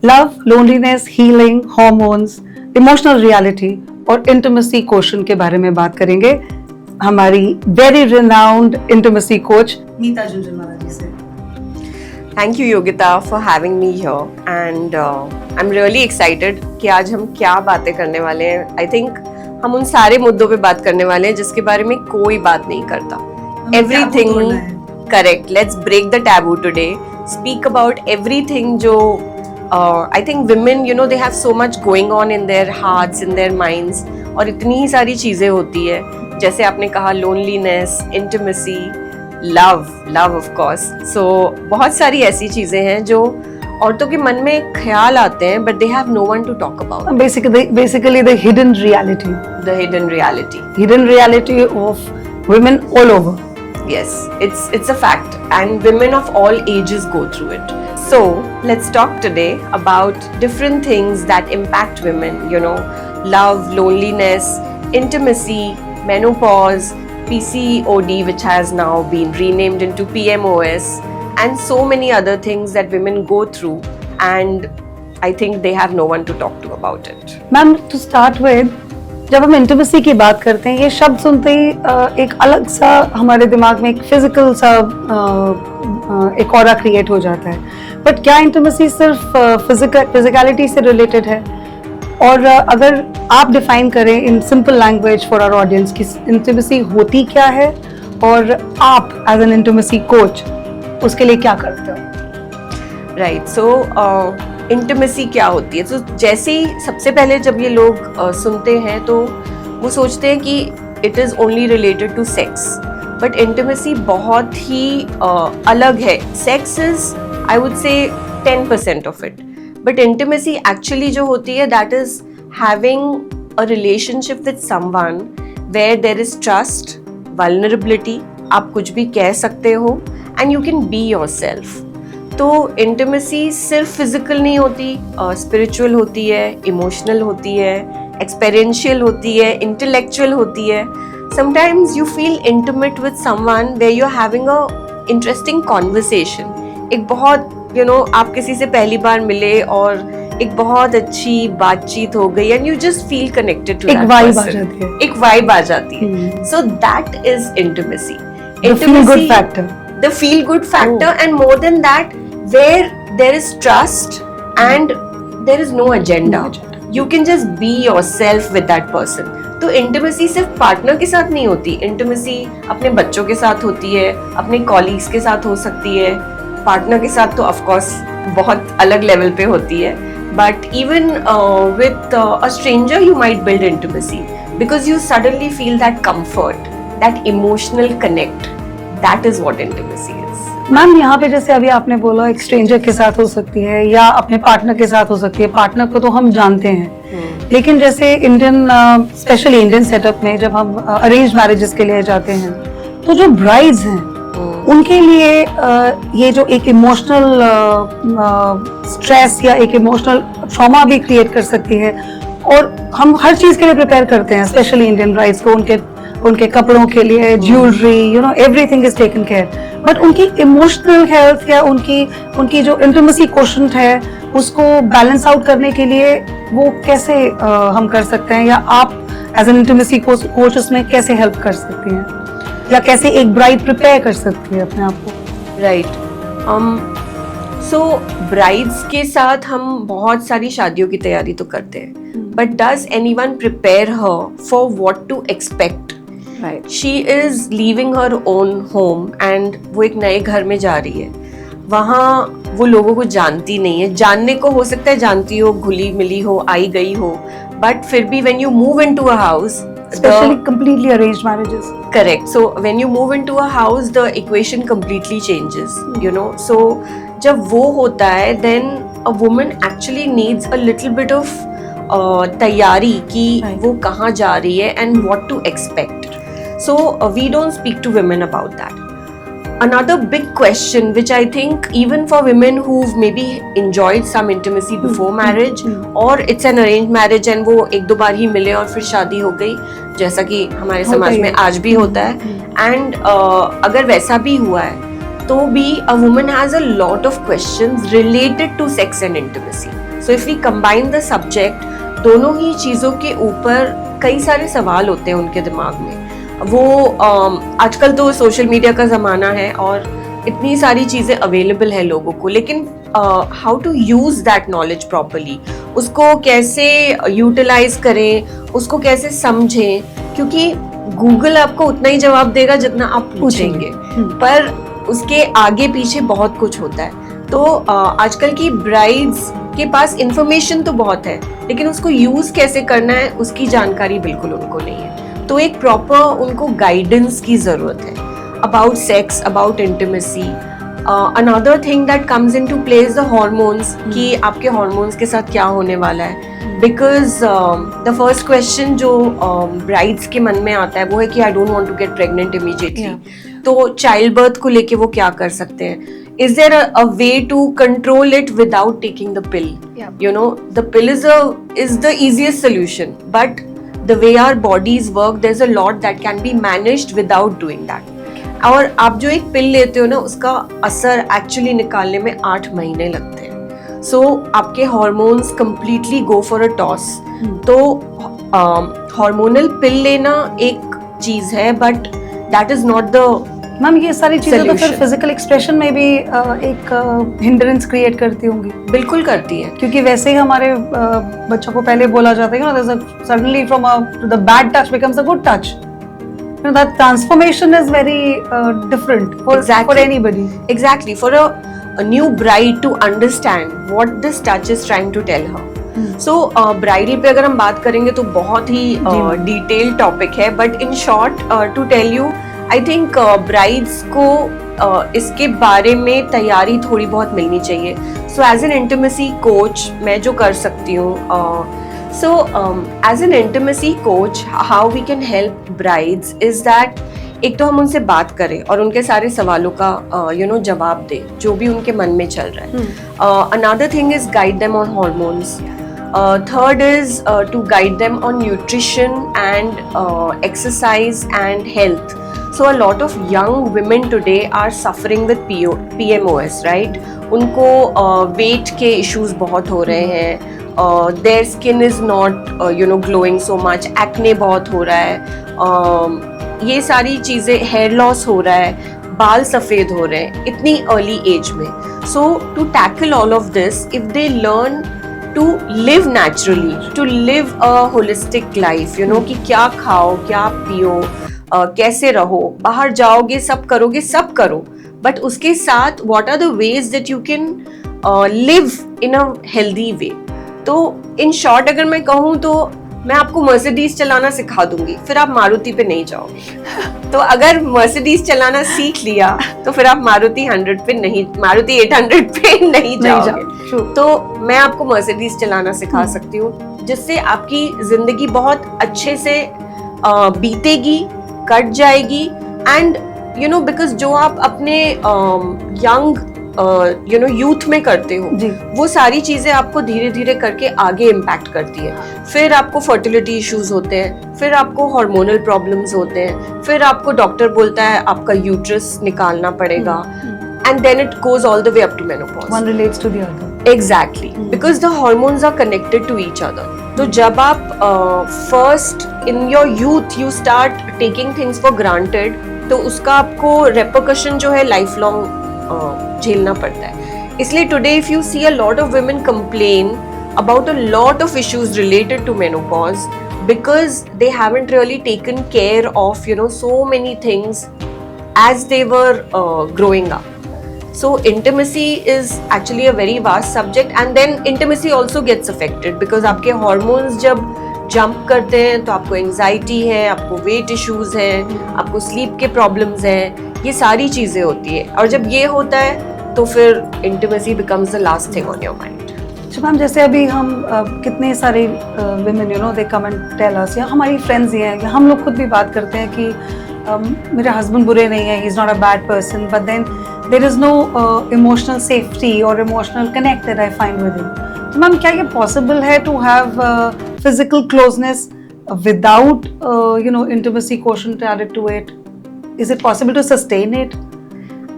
Love, loneliness, healing, hormones, emotional reality और intimacy question के बारे में बात करेंगे हमारी very renowned intimacy coach Neeta Jhunjhunwala ji से। Thank you, Yogita, for having me here, and I'm really excited कि आज हम क्या बातें करने वाले हैं। I think हम उन सारे मुद्दों पे बात करने वाले हैं जिसके बारे में कोई बात नहीं करता। Everything correct. Let's break the taboo today. Speak about everything जो I think women, you know, they have so much going on in their hearts, in their minds, और इतनी ही सारी चीजें होती है, जैसे आपने कहा loneliness, intimacy, love of course. So बहुत सारी ऐसी चीजें हैं जो औरतों के मन में ख्याल आते हैं, but they have no one to talk about. Basically the hidden reality of women all over. Yes, it's a fact, and women of all ages go through it. So let's talk today about different things that impact women, you know, love, loneliness, intimacy, menopause, PCOD, which has now been renamed into PMOS, and so many other things that women go through, and I think they have no one to talk to about it. Ma'am, to start with, जब हम intimacy की बात करते हैं, ये शब्द सुनते ही एक अलग सा हमारे दिमाग में एक फिजिकल सा एक ऑरा क्रिएट हो जाता है। बट क्या इंटिमेसी सिर्फ फिजिकलिटी से रिलेटेड है? और अगर आप डिफाइन करें in simple language for our audience कि इंटिमेसी होती क्या है, और आप एज एन इंटिमेसी कोच उसके लिए क्या करते हो? राइट, सो इंटिमेसी क्या होती है? तो जैसे ही सबसे पहले जब ये लोग सुनते हैं तो वो सोचते हैं कि it is only related to sex, but intimacy बहुत ही अलग है। Sex is, I would say 10% of it, but intimacy actually जो होती है, that is having a relationship with someone where there is trust, vulnerability, आप कुछ भी कह सकते हो, and you can be yourself. तो इंटिमेसी सिर्फ फिजिकल नहीं होती, स्पिरिचुअल होती है, इमोशनल होती है, एक्सपीरियंशियल होती है, इंटेलेक्चुअल होती है। Sometimes you feel intimate with someone where you are having a interesting conversation. एक बहुत आप किसी से पहली बार मिले और एक बहुत अच्छी बातचीत हो गई, and you just feel connected to that person, एक वाइब आ जाती है। So that is intimacy, the feel good factor, and more than that, where there is trust and there is no agenda. You can just be yourself with that person. तो intimacy सिर्फ partner के साथ नहीं होती, intimacy अपने बच्चों के साथ होती है, अपने कॉलीग्स के साथ हो सकती है, पार्टनर के साथ तो ऑफ कोर्स बहुत अलग लेवल पे होती है, but even with a stranger you might build intimacy because you suddenly feel that comfort, that emotional connect. That is what intimacy is. Ma'am, यहाँ पे जैसे अभी आपने बोला एक स्ट्रेंजर के साथ हो सकती है या अपने पार्टनर के साथ हो सकती है। पार्टनर को तो हम जानते हैं, लेकिन जैसे इंडियन, स्पेशली इंडियन सेटअप में जब हम अरेंज मैरिजेस के लिए जाते हैं, तो जो ब्राइड्स हैं उनके लिए ये जो एक इमोशनल स्ट्रेस या एक इमोशनल ट्रॉमा भी क्रिएट कर सकती है, और हम हर चीज के लिए प्रिपेयर करते हैं, स्पेशली इंडियन ब्राइड्स को, उनके कपड़ों के लिए, jewellery, everything is taken care, but उनकी इमोशनल हेल्थ या उनकी जो इंटिमेसी क्वेश्चन है उसको बैलेंस आउट करने के लिए वो कैसे हम कर सकते हैं, या आप एज एन इंटिमेसी कोच उसमें कैसे हेल्प कर सकती हैं, या कैसे एक ब्राइड प्रिपेयर कर सकती है अपने आप को? राइट, सो ब्राइड्स के साथ हम बहुत सारी शादियों की तैयारी तो करते हैं, but does anyone prepare her for what to expect? Right. She is leaving her own home and वो एक नए घर में जा रही है, वहाँ वो लोगों को जानती नहीं है, जानने को हो सकता है जानती हो, घुली मिली हो, आई गई हो, बट फिर भी when you move into a house, especially completely arranged marriages. Correct. So when you move into a house, the equation completely changes, you know. So जब वो होता है, then a woman actually needs a little bit of तैयारी कि वो कहाँ जा रही है and what to expect. So we don't speak to women about that. Another big question, which I think even for women who've maybe enjoyed some intimacy before marriage, or it's an arranged marriage and वो एक दो बार ही मिले और फिर शादी हो गई, जैसा कि हमारे समाज में आज भी होता है, and अगर वैसा भी हुआ है तो भी a woman has a lot of questions related to sex and intimacy. So if we combine the subject, दोनों ही चीज़ों के ऊपर कई सारे सवाल होते हैं उनके दिमाग में. वो आजकल तो सोशल मीडिया का ज़माना है और इतनी सारी चीज़ें अवेलेबल है लोगों को, लेकिन how to use that knowledge properly, उसको कैसे यूटिलाइज करें, उसको कैसे समझें, क्योंकि गूगल आपको उतना ही जवाब देगा जितना आप पूछेंगे, पर उसके आगे पीछे बहुत कुछ होता है. तो आजकल की ब्राइड्स के पास इंफॉर्मेशन तो बहुत है, लेकिन उसको यूज कैसे करना है उसकी जानकारी बिल्कुल उनको नहीं है. तो एक प्रॉपर उनको गाइडेंस की जरूरत है about sex, about intimacy. Another thing that comes into play is the hormones, कि आपके हार्मोन्स के साथ क्या होने वाला है. बिकॉज द फर्स्ट क्वेश्चन जो ब्राइड्स के मन में आता है वो है कि I don't want to get pregnant immediately. तो चाइल्ड बर्थ को लेके वो क्या कर सकते हैं? Is there a way to control it without taking the pill? Yeah. You know, the pill is the easiest solution, but the way our bodies work, there's a lot that can be managed without doing that. और आप जो एक पिल लेते हो ना, उसका असर actually निकालने में 8 महीने लगते हैं. सो आपके hormones completely go for a toss. तो हार्मोनल पिल लेना एक चीज है, but that is not the ma'am ये सारी चीजें तो फिर फिजिकल एक्सप्रेशन में भी एक हिंड्रेंस क्रिएट करती होंगी. बिल्कुल करती है, क्योंकि वैसे ही हमारे बच्चों को पहले बोला जाता है कि suddenly from the bad touch becomes a good touch. That transformation is very different for anybody. Exactly, for a new bride to understand what this touch is trying to tell her. So bridal पे अगर हम बात करेंगे तो बहुत ही detailed topic है, but in short to tell you, I think brides को इसके बारे में तैयारी थोड़ी बहुत मिलनी चाहिए. So as an intimacy coach मैं जो कर सकती हूँ, so as an intimacy coach how we can help brides is that एक तो हम उनसे बात करें और उनके सारे सवालों का जवाब दें जो भी उनके मन में चल रहा है. Another thing is guide them on hormones. Third is to guide them on nutrition and exercise and health. So a lot of young women today are suffering with PMOS, right? उनको weight के issues बहुत हो रहे हैं. Their skin is not glowing so much. Acne बहुत हो रहा है. ये सारी चीज़ें, hair loss हो रहा है, बाल सफ़ेद हो रहे हैं इतनी early age में. So to tackle all of this, if they learn to live naturally, to live a holistic life, कि क्या खाओ, क्या पियो, कैसे रहो, बाहर जाओगे, सब करोगे, सब करो, बट उसके साथ what are the ways that you can live in a healthy way. तो इन शॉर्ट अगर मैं कहूँ तो मैं आपको मर्सिडीज चलाना सिखा दूंगी, फिर आप मारुति पे नहीं जाओगे. तो अगर मर्सिडीज चलाना सीख लिया तो फिर आप मारुति 800 पे नहीं जाओगे. तो मैं आपको मर्सिडीज चलाना सिखा सकती हूँ, जिससे आपकी जिंदगी बहुत अच्छे से बीतेगी, कट जाएगी. एंड बिकॉज जो आप अपने यंग यूथ में करते हो, वो सारी चीजें आपको धीरे धीरे करके आगे इम्पैक्ट करती है. फिर आपको फर्टिलिटी इश्यूज होते हैं, फिर आपको हार्मोनल प्रॉब्लम्स होते हैं, फिर आपको डॉक्टर बोलता है आपका यूट्रस निकालना पड़ेगा, and then it goes all the way up to menopause. One relates to the other. Exactly, because the hormones are connected to each other. तो जब आप first in your youth you start taking things for granted, तो उसका आपको repercussion जो है life long झेलना पड़ता है. इसलिए today if you see a lot of women complain about a lot of issues related to menopause because they haven't really taken care of so many things as they were growing up. So intimacy is actually a very vast subject, and then intimacy also gets affected because आपके hormones जब jump करते हैं तो आपको anxiety है, आपको wait issues हैं, आपको स्लीप के प्रॉब्लम्स हैं, ये सारी चीज़ें होती है. और जब ये होता है तो फिर intimacy becomes the last thing on your mind. अच्छा मैम, जैसे अभी हम कितने सारे women they come and tell us, या हमारी फ्रेंड्स ही हैं, या हम लोग खुद भी बात करते हैं कि मेरे हस्बैंड बुरे नहीं है, he is not a bad person, but then there is no emotional safety और emotional connect that I find with him. तो मैम क्या ये पॉसिबल है to have physical closeness without intimacy quotient added to it? Is it possible to sustain it?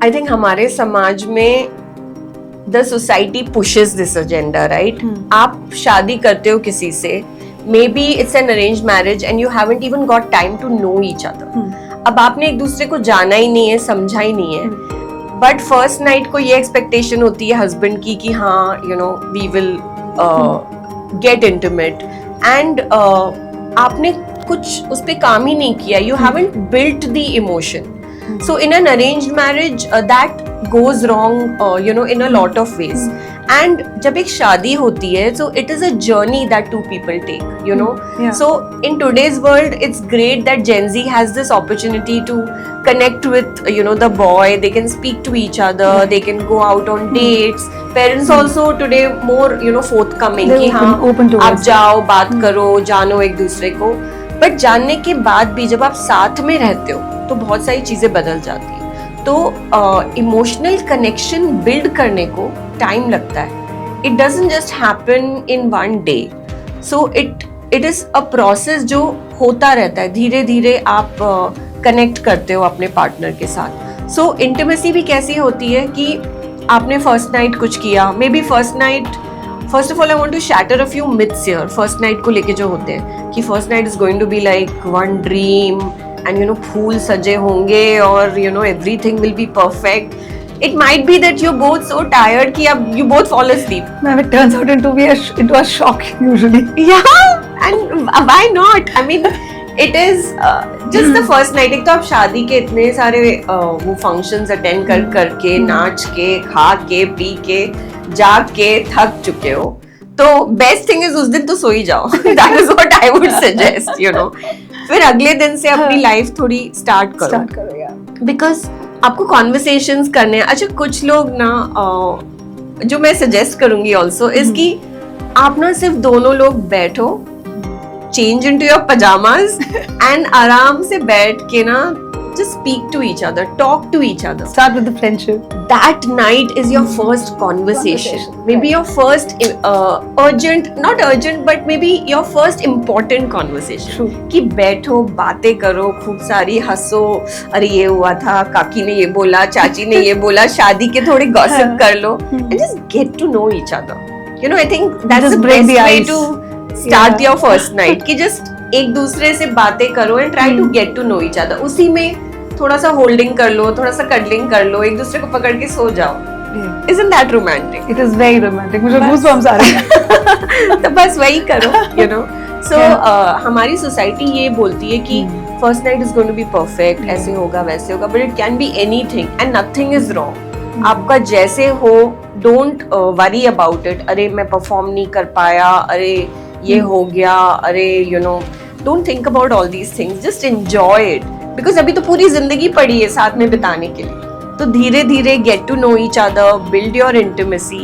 I think हमारे समाज में the society pushes this agenda, right? आप शादी करते हो किसी से, maybe it's an arrange marriage and you haven't even got time to know each other. अब आपने एक दूसरे को जाना ही नहीं है, समझा ही नहीं है, बट फर्स्ट नाइट को ये एक्सपेक्टेशन होती है हस्बैंड की कि हाँ you know we will get intimate, and आपने कुछ उस पे काम ही नहीं किया, you haven't built the emotion. So in an arranged marriage that goes wrong you know in a lot of ways. And जब एक शादी होती है, so it is a journey that two people take, you know. Yeah. So in today's world it's great that Gen Z has this opportunity to connect with you know the boy, they can speak to each other, they can go out on dates. Parents also today more you know forthcoming कि हाँ आप जाओ बात करो, जानो एक दूसरे को. बट जानने के बाद भी जब आप साथ में रहते हो तो बहुत सारी चीजें बदल जाती है. तो इमोशनल कनेक्शन बिल्ड करने को टाइम लगता है. It doesn't just happen in one day. So it is a process जो होता रहता है. धीरे धीरे आप कनेक्ट करते हो अपने पार्टनर के साथ. सो इंटीमेसी भी कैसी होती है कि आपने फर्स्ट नाइट कुछ किया, maybe first night, first of all I want to shatter a few myths here first night को लेके जो होते हैं कि first night is going to be like one dream and you know फूल सजे होंगे और you know everything will be perfect. It might be that you're both so tired कि अब you both fall asleep. Ma'am, it turns out into a shock usually. Yeah, and why not? I mean, it is just the first night. एक तो आप शादी के इतने सारे वो functions attend करके नाच के खा के पी के जाग के थक चुके हो, तो बेस्ट थिंग इज उस दिन तो सो ही जाओ. That is what I would suggest, you know. फिर अगले दिन से अपनी लाइफ थोड़ी स्टार्ट करो यार. बिकॉज आपको कॉन्वर्सेशंस करने हैं. अच्छा कुछ लोग ना जो मैं सजेस्ट करूंगी ऑल्सो इज कि आप ना सिर्फ दोनों लोग बैठो, change into your pyjamas and आराम से बैठ के ना just speak to each other, talk to each other. Start with the friendship. That night is your first conversation. Maybe your first urgent, not urgent, but maybe your first important conversation. True. कि बैठो, बातें करो, खूब सारी हंसो, अरे ये हुआ था, काकी ने ये बोला, चाची ने ये बोला, शादी के थोड़े गॉसिप कर लो, and just get to know each other. You know, I think that's the best way to start your first night. कि just एक दूसरे से बातें करो and try to get to know each other. उसी में थोड़ा सा होल्डिंग कर लो, थोड़ा सा कडलिंग कर लो, एक दूसरे को पकड़ के सो जाओ. Isn't that romantic? It is very romantic. मुझे goosebumps आ रहे हैं. तो बस वही करो, you know. So हमारी सोसाइटी ये बोलती है कि first night is going to be perfect, ऐसे होगा वैसे होगा, but it can be anything and nothing is wrong. आपका जैसे हो, don't worry about it. अरे मैं परफॉर्म नहीं कर पाया, अरे ये हो गया, अरे you know, don't think about all these things. Just enjoy it. Because अभी तो पूरी जिंदगी पड़ी है साथ में बिताने के लिए. तो धीरे धीरे get to know each other, build your intimacy,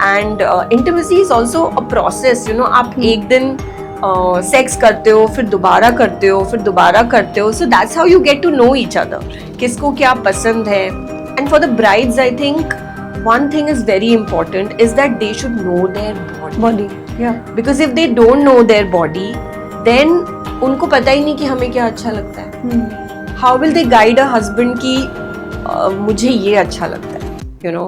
and intimacy is also a process. You know, आप एक दिन सेक्स करते हो, फिर दोबारा करते हो, फिर दोबारा करते हो. So that's how you get to know each other. किसको क्या पसंद है. And for the brides, I think one thing is very important is that they should know their body. Yeah. Because if they don't know their body, then उनको पता ही नहीं कि हमें क्या अच्छा लगता है. How will they guide a husband कि मुझे ये अच्छा लगता है, you know,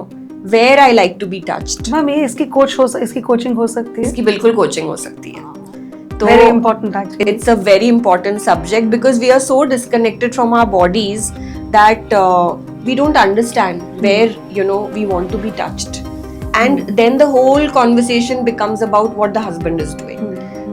where I like to be touched. Ma'am ये इसकी कोचिंग हो सकती है. इसकी बिल्कुल कोचिंग हो सकती है. तो very important actually. It's a very important subject because we are so disconnected from our bodies that we don't understand where you know we want to be touched. And then the whole conversation becomes about what the husband is doing.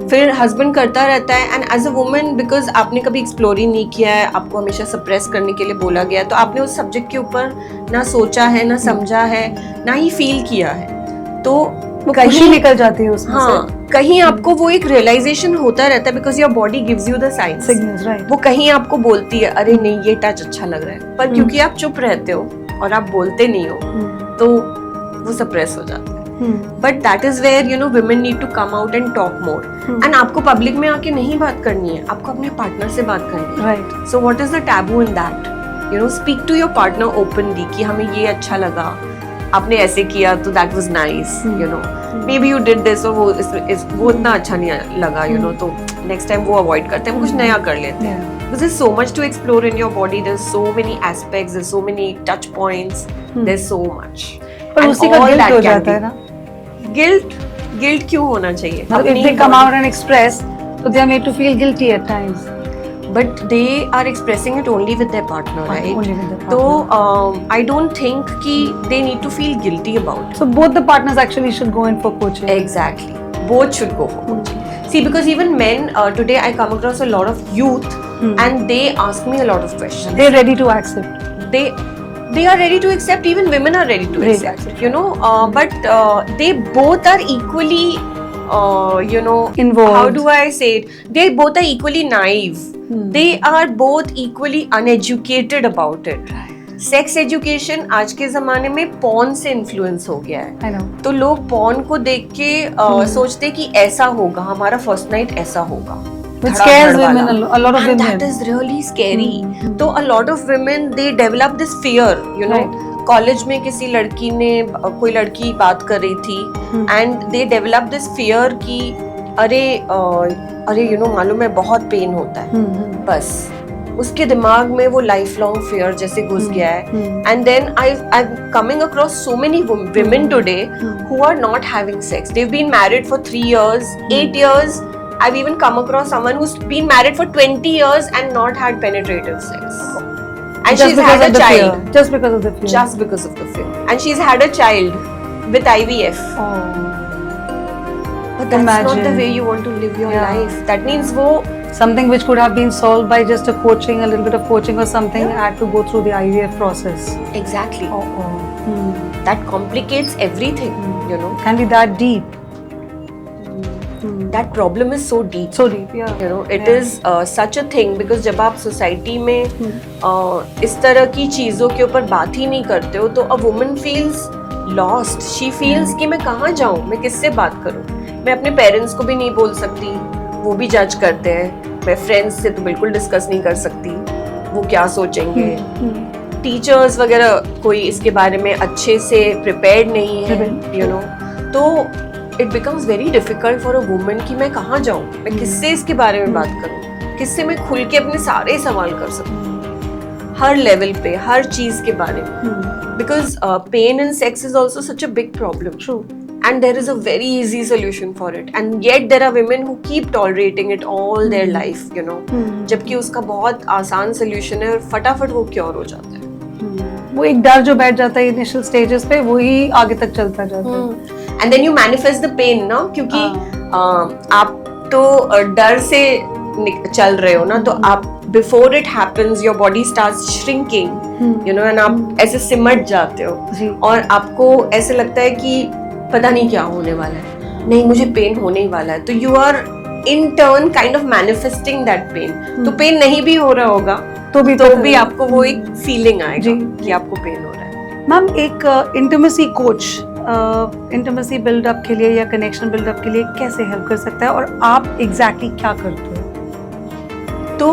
फिर husband करता रहता है and as a woman because आपने कभी explore ही नहीं किया है, आपको हमेशा सप्रेस करने के लिए बोला गया है, तो आपने उस सब्जेक्ट के ऊपर ना सोचा है, ना समझा है, ना ही फील किया है, तो कहीं निकल जाती है उसमें. हाँ, कहीं आपको वो एक रियलाइजेशन होता रहता है because your body gives you the science. Right. वो कहीं आपको बोलती है अरे नहीं ये टच अच्छा लग रहा है, पर क्योंकि आप चुप रहते हो और आप बोलते नहीं हो तो वो सप्रेस हो जाता है. But that is where you know women need to come out and talk more. And आपको पब्लिक में आके नहीं बात करनी है, आपको अपने पार्टनर से बात करनी है. Right. So what is the taboo in that? You know, speak to your partner openly कि हमें ये अच्छा लगा, आपने ऐसे किया तो that was nice. You know, maybe you did this और वो इतना अच्छा नहीं लगा. You know, तो नेक्स्ट टाइम वो अवॉइड करते हैं, हम कुछ नया कर लेते हैं. Because there's so much to explore in your body. There's so many aspects. There's so many touch points. There's so much. पर And उसी का all गिल्ट that हो can जाता be- है ना. Guilt क्यों होना चाहिए? If अपनी they come body- out and express, so they are made to feel guilty at times. But they are expressing it only with their partner, right? Only with their So partner. I don't think कि they need to feel guilty about it. So both the partners actually should go in for coaching. Exactly. Both should go for coaching. See, because even men, today I come across a lot of youth and they ask me a lot of questions. They're ready to accept. They are ready to accept, even women are ready to Ready to accept, accept. you know, but they both are equally, you know, Involved. how do I say it? They both are equally naive. They are both equally uneducated about it. Sex education आज के जमाने में porn से influence हो गया है. I know. तो लोग पॉर्न को देख के सोचते कि ऐसा होगा, हमारा फर्स्ट नाइट ऐसा होगा. Which धड़ाधड़ scares वाला. women a lot of And women. that is really scary. तो a lot of women they develop this fear, you know. College में किसी लड़की ने कोई लड़की बात कर रही थी and they develop this fear कि अरे you know मालूम है बहुत पेन होता है. बस उसके दिमाग में वो लाइफ लॉन्ग फियर जैसे घुस गया है. And then I coming across so many women today who are not having sex. They've been married for 3 years, 8 years. I've even come across someone who's been married for 20 years and not had penetrative sex. And Just she's because had of a the child. fear. Just because of the fear. Just because of the fear. And she's had a child with IVF. Oh. But that's not the Imagine. way you want to live your Yeah. life. That means wo Something which could have been solved by just a coaching, a little bit of coaching or something, had to go through the IVF process. exactly. Oh. That complicates everything, you know. Can be that deep. That problem is so deep. So deep, yeah. You know, it is such a thing because जब आप society में इस तरह की चीजों के ऊपर बात ही नहीं करते हो तो a woman feels lost. She feels कि मैं कहाँ जाऊँ, मैं किससे बात करूँ. मैं अपने पेरेंट्स को भी नहीं बोल सकती, वो भी जज करते हैं. मैं फ्रेंड्स से तो बिल्कुल डिस्कस नहीं कर सकती, वो क्या सोचेंगे. टीचर्स वगैरह कोई इसके बारे में अच्छे से प्रिपेयर्ड नहीं है, यू नो. तो it becomes very difficult for a woman कि मैं कहाँ जाऊँ, मैं किससे इसके बारे में बात करूँ, किससे मैं खुल के अपने सारे सवाल कर सकूँ हर लेवल पे, हर चीज के बारे में. Because pen in sex is also such a big problem. True. And there is a very easy solution for it, and yet there are women who keep tolerating it all their life, you know. जबकि उसका बहुत आसान solution है और फटाफट वो cure हो जाता है. वो एक डर जो बैठ जाता है इनिशियल स्टेजेस पे, वही आगे तक चलता जाता है. And then you manifest the pain ना, क्योंकि आप तो डर से चल रहे हो ना, तो आप before it happens your body starts shrinking, you know, and आप ऐसे सिमट जाते हो और आपको ऐसे लगता है कि पता नहीं क्या होने वाला है, नहीं मुझे पेन होने ही वाला है. तो you are in turn kind of manifesting that pain. तो पेन नहीं भी हो रहा होगा तो भी आपको वो एक फीलिंग आएगा कि आपको पेन हो रहा है. मैम, एक इंटिमेसी कोच इंटिमेसी बिल्डअप के लिए या कनेक्शन बिल्डअप के लिए कैसे हेल्प कर सकता है, और आप एग्जैक्टली क्या करते हो? तो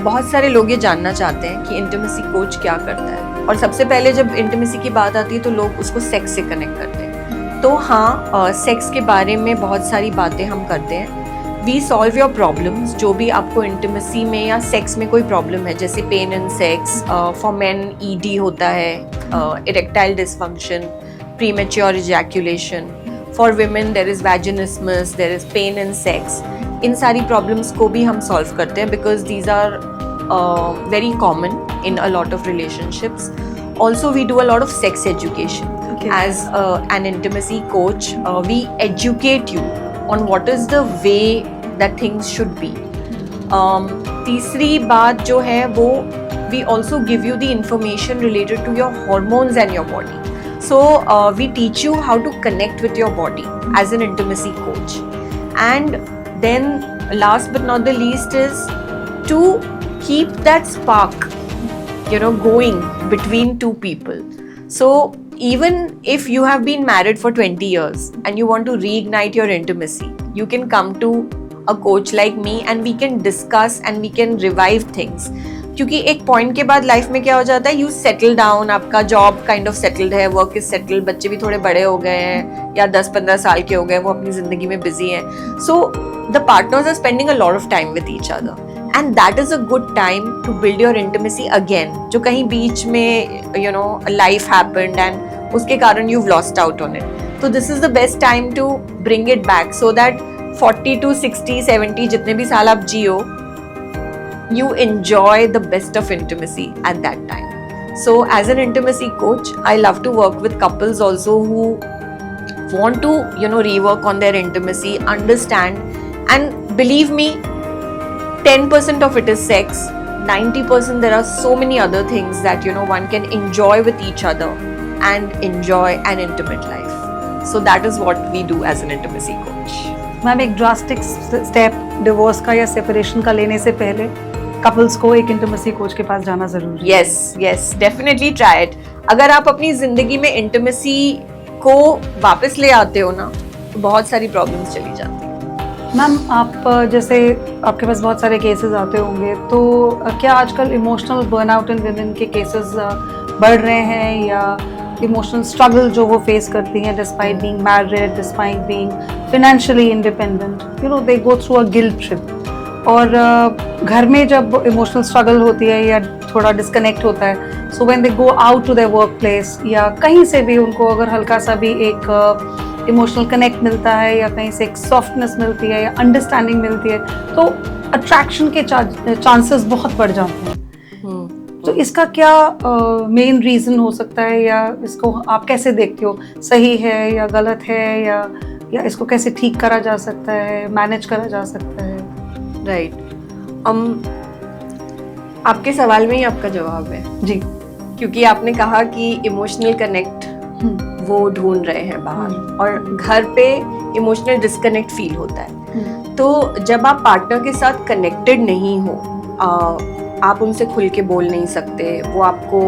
बहुत सारे लोग ये जानना चाहते हैं कि इंटिमेसी कोच क्या करता है. और सबसे पहले जब इंटिमेसी की बात आती है तो लोग उसको सेक्स से कनेक्ट करते हैं. तो हाँ, सेक्स के बारे में बहुत सारी बातें हम करते हैं. We solve your problems. जो भी आपको इंटिमेसी में या सेक्स में कोई प्रॉब्लम है, जैसे pain in sex, for men ED होता है, erectile dysfunction, premature ejaculation. For women there is vaginismus, there is pain in sex. इन सारी प्रॉब्लम्स को भी हम सॉल्व करते हैं because these are very common in a lot of relationships. Also we do a lot of sex education. As an intimacy coach, we educate you on what is the way that things should be. तीसरी बात जो है वो we also give you the information related to your hormones and your body. So we teach you how to connect with your body as an intimacy coach. And then last but not the least is to keep that spark, you know, going between two people. So even if you have been married for 20 years and you want to reignite your intimacy, you can come to a coach like me and we can discuss and we can revive things. क्योंकि एक point के बाद life में क्या हो जाता है, you settle down, आपका जॉब काइंड ऑफ सेटल्ड है, वर्क इज सेटल्ड, बच्चे भी थोड़े बड़े हो गए हैं या 10-15 साल के हो गए, वो अपनी जिंदगी में बिजी हैं, so the partners are spending a lot of time with each other and that is a good time to build your intimacy again, जो कहीं बीच में you know life happened and उसके कारण you've lost out on it. So this is the best time to bring it back so that 40 to 60, 70 जितने भी साल आप जियो, you enjoy the best of intimacy at that time. So as an intimacy coach, I love to work with couples also who want to, you know, rework on their intimacy, understand, and believe me, 10% of it is sex, 90% there are so many other things that, you know, one can enjoy with each other and enjoy an intimate life. So that is what we do as an intimacy coach. Ma'am, एक drastic step divorce का या separation का लेने से पहले couples को एक intimacy coach के पास जाना जरूरी है। yes, definitely try it. अगर आप अपनी जिंदगी में इंटिमेसी को वापस ले आते हो ना, तो बहुत सारी प्रॉब्लम्स चली जाती हैं। मैम, आप जैसे आपके पास बहुत सारे केसेस आते होंगे, तो क्या आजकल इमोशनल बर्नआउट इन वुमेन के केसेस बढ़ रहे हैं, या इमोशनल स्ट्रगल जो वो फेस करती हैं despite being married, despite being financially independent, you know they go through a guilt trip, और घर में जब इमोशनल स्ट्रगल होती है या थोड़ा डिस्कनेक्ट होता है, so when they go out to their work place या कहीं से भी उनको अगर हल्का सा भी एक इमोशनल कनेक्ट मिलता है या कहीं से एक सॉफ्टनेस मिलती है या अंडरस्टैंडिंग मिलती है, तो अट्रैक्शन के चांसेस बहुत बढ़ जाते हैं। तो इसका क्या मेन रीजन हो सकता है, या इसको आप कैसे देखते हो, सही है या गलत है, या इसको कैसे ठीक करा जा सकता है, मैनेज करा जा सकता है? राइट, आपके सवाल में ही आपका जवाब है जी, क्योंकि आपने कहा कि इमोशनल कनेक्ट वो ढूंढ रहे हैं बाहर, और घर पे इमोशनल डिस्कनेक्ट फील होता है। तो जब आप पार्टनर के साथ कनेक्टेड नहीं हो, आप उनसे खुल के बोल नहीं सकते, वो आपको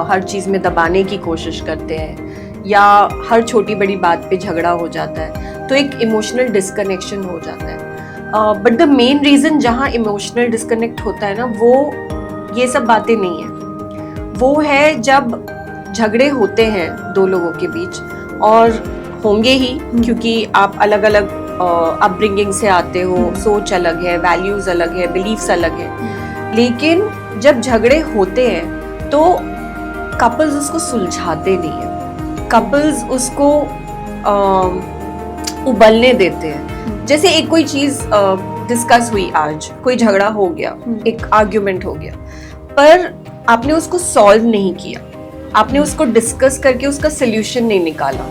हर चीज़ में दबाने की कोशिश करते हैं, या हर छोटी बड़ी बात पे झगड़ा हो जाता है, तो एक इमोशनल डिस्कनेक्शन हो जाता है। बट द मेन रीज़न जहाँ इमोशनल डिस्कनेक्ट होता है ना, वो ये सब बातें नहीं है, वो है जब झगड़े होते हैं दो लोगों के बीच, और होंगे ही क्योंकि आप अलग अलग अपब्रिंगिंग से आते हो, सोच अलग है, वैल्यूज अलग है, बिलीफ्स अलग है, लेकिन जब झगड़े होते हैं तो कपल्स उसको सुलझाते नहीं है, कपल्स उसको उबलने देते हैं। जैसे एक कोई चीज डिस्कस हुई, आज कोई झगड़ा हो गया, एक आर्ग्यूमेंट हो गया, पर आपने उसको सॉल्व नहीं किया, आपने उसको डिस्कस करके उसका सोल्यूशन नहीं निकाला,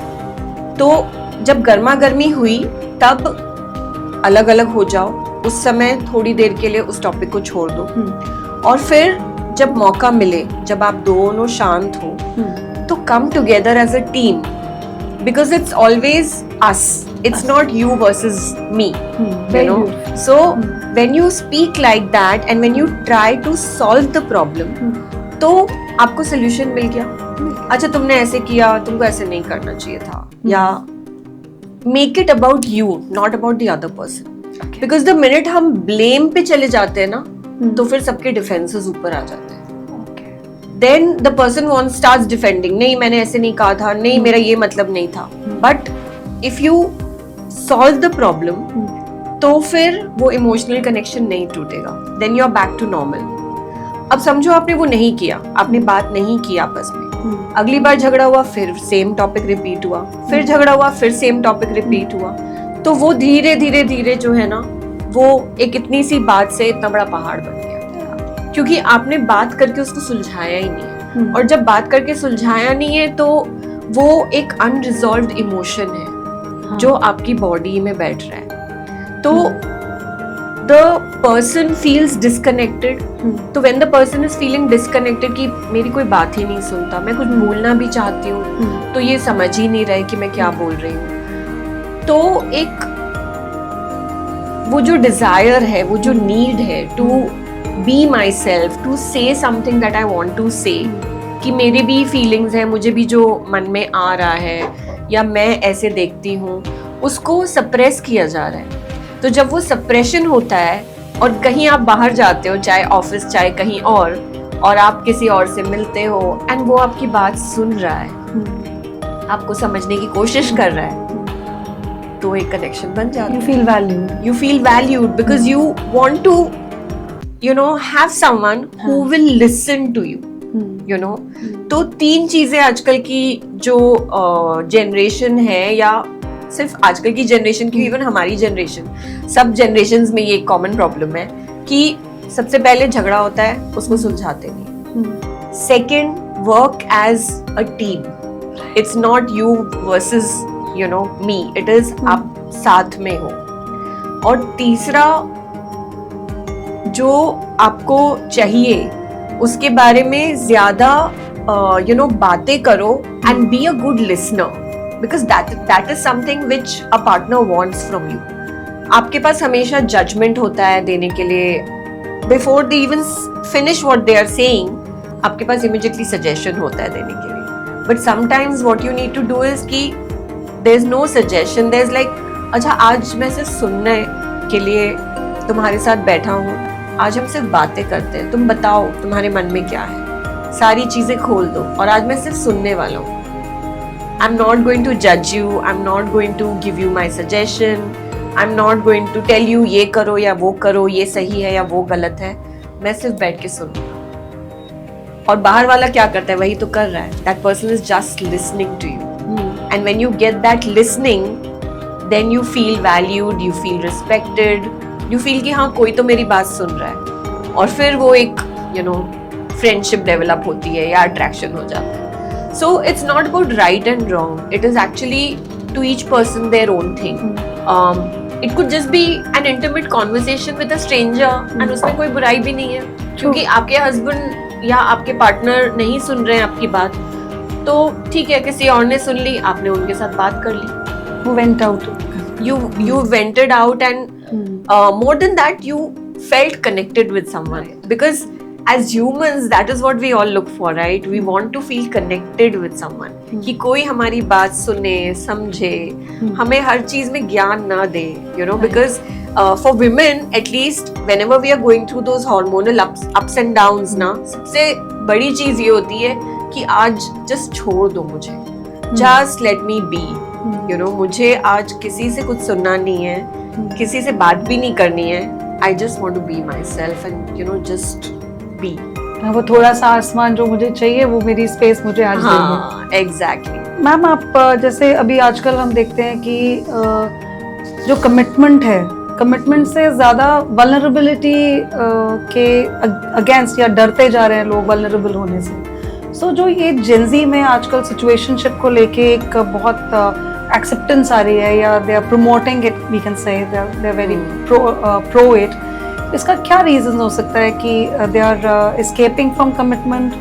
तो जब गर्मा गर्मी हुई तब अलग अलग हो जाओ, उस समय थोड़ी देर के लिए उस टॉपिक को छोड़ दो, और फिर जब मौका मिले, जब आप दोनों शांत हो, तो come together as a team, because it's always us, it's not you versus me, you know. So when you speak like that and when you try to solve the problem, तो आपको solution मिल गया, अच्छा तुमने ऐसे किया, तुमको ऐसे नहीं करना चाहिए था, या make it about you, not about the other person. Because the minute हम blame पे चले जाते हैं ना, तो फिर सबके defenses ऊपर आ जाते हैं। Then the person starts defending, नहीं मैंने ऐसे नहीं कहा था, नहीं मेरा ये मतलब नहीं था, but if you solve the problem, तो फिर वो इमोशनल कनेक्शन नहीं टूटेगा, then you are back to normal. अब समझो आपने वो नहीं किया, आपने बात नहीं की आपस में, अगली बार झगड़ा हुआ, फिर सेम टॉपिक रिपीट हुआ, फिर झगड़ा हुआ, फिर सेम टॉपिक रिपीट हुआ, तो वो धीरे धीरे धीरे जो है ना, वो एक इतनी सी बात से इतना बड़ा पहाड़ बन गया, क्योंकि आपने बात करके उसको सुलझाया ही नहीं है, और जब बात करके सुलझाया नहीं है तो वो एक अनरिजॉल्व्ड इमोशन है जो आपकी बॉडी में बैठ रहा है, तो द पर्सन फील्स डिस्कनेक्टेड। तो when the person is feeling disconnected कि मेरी कोई बात ही नहीं सुनता, मैं कुछ बोलना भी चाहती हूँ तो ये समझ ही नहीं रहे कि मैं क्या बोल रही हूँ, तो एक वो जो डिजायर है, वो जो नीड है to be myself, to say something that I want to say, कि मेरे भी फीलिंग्स हैं, मुझे भी जो मन में आ रहा है या मैं ऐसे देखती हूँ, उसको सप्रेस किया जा रहा है। तो जब वो सप्रेशन होता है और कहीं आप बाहर जाते हो, चाहे ऑफिस चाहे कहीं और आप किसी और से मिलते हो एंड वो आपकी बात सुन रहा है, आपको समझने की कोशिश कर रहा है, तो एक कनेक्शन बन जाता है. You feel valued. Because you want to, have someone who will listen to you. तो 3 चीजें आजकल की जो जनरेशन है, या सिर्फ आजकल की जनरेशन की, इवन हमारी जनरेशन, सब जनरेशन्स में ये एक कॉमन प्रॉब्लम है कि सबसे पहले झगड़ा होता है, उसको सुलझाते नहीं. Second, work as a team. It's not you versus me, it is आप साथ में हो. और तीसरा, जो आपको चाहिए उसके बारे में ज्यादा बातें करो and be a good listener, because that is something which a partner wants from you. आपके पास हमेशा जजमेंट होता है देने के लिए, before they even finish what they are saying, आपके पास इमीडिएटली सजेशन होता है देने के लिए. But sometimes what you need to do is कि there is no suggestion, there is like, अच्छा आज मैं सिर्फ सुनने के लिए तुम्हारे साथ बैठा हूँ, आज हम सिर्फ बातें करते हैं, तुम बताओ तुम्हारे मन में क्या है, सारी चीजें खोल दो, और आज मैं सिर्फ सुनने वाला हूँ. I am not going to जज you, I am not going to give you my suggestion, I am not going to tell you ये करो या वो करो, ये सही है या वो गलत है. मैं सिर्फ बैठ के सुनूंगा. और बाहर वाला क्या करता है, वही तो कर रहा है. That person is just listening to you. And when you get that listening, then you feel valued, you feel respected, you feel कि हाँ कोई तो मेरी बात सुन रहा है. और फिर वो एक फ्रेंडशिप डेवलप होती है या अट्रैक्शन हो जाता है. So it's not about right and wrong, it is actually to each person their own thing. It could just be an intimate conversation with a stranger and उसमें कोई बुराई भी नहीं है, क्योंकि आपके हस्बैंड या आपके पार्टनर नहीं सुन रहे हैं आपकी बात, तो ठीक है, किसी और ने सुन ली, आपने उनके साथ बात कर ली, वो went out. you vented out, and more than that, you felt connected with someone, because as humans that is what we all look for, right? We want to feel connected with someone, कि कोई हमारी बात सुने, समझे, हमें हर चीज में ज्ञान ना दे, because for women at least whenever we are going through those hormonal ups and downs ना, सबसे बड़ी चीज ये होती है कि आज just छोड़ दो मुझे, just let me be. मुझे आज किसी से कुछ सुनना नहीं है, किसी से बात भी नहीं करनी है. I just want to be myself and just be. वो थोड़ा सा आसमान जो मुझे चाहिए, वो मेरी स्पेस मुझे आज दे दो. एग्जैक्टली. मैम, आप जैसे अभी आजकल हम देखते हैं कि जो कमिटमेंट है, कमिटमेंट से ज्यादा वल्नरेबिलिटी के अगेंस्ट या डरते जा रहे हैं लोग वल्नरेबल होने से. सो जो ये जेंजी में आजकल सिचुएशनशिप को लेके एक बहुत एक्सेप्टेंस आ रही है, या they are promoting it, we can say they are very pro it. इसका क्या रीजन हो सकता है कि they are escaping from commitment,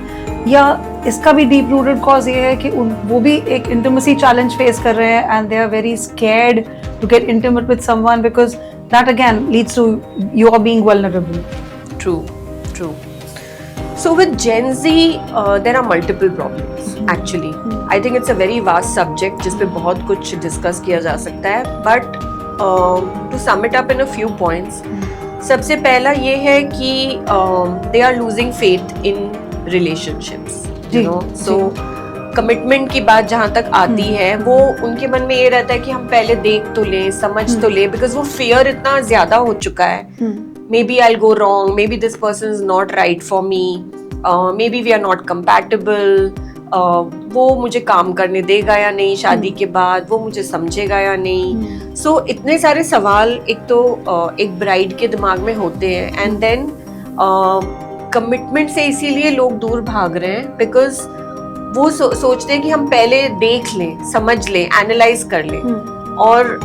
या इसका भी डीप रूटेड कॉज ये है कि वो भी एक इंटिमेसी चैलेंज फेस कर रहे हैं and they are very scared to get intimate with someone, because that again leads to you are being vulnerable. True. So with Gen Z, there are multiple problems actually. I think it's a very vast subject जिस पे बहुत कुछ discuss किया जा सकता है. But to sum it up in a few points, सबसे पहला ये है कि they are losing faith in relationships. So commitment की बात जहाँ तक आती है, वो उनके मन में ये रहता है कि हम पहले देख तो ले, समझ तो ले, बिकॉज वो फियर इतना ज्यादा हो चुका है. Maybe I'll go wrong, maybe this person is not right for me, maybe we are not compatible, वो मुझे काम करने देगा या नहीं शादी के बाद, वो मुझे समझेगा या नहीं. सो इतने सारे सवाल एक तो एक ब्राइड के दिमाग में होते हैं, एंड देन कमिटमेंट से इसीलिए लोग दूर भाग रहे हैं, बिकॉज वो सोचते हैं कि हम पहले देख लें, समझ लें, एनालाइज कर लें, और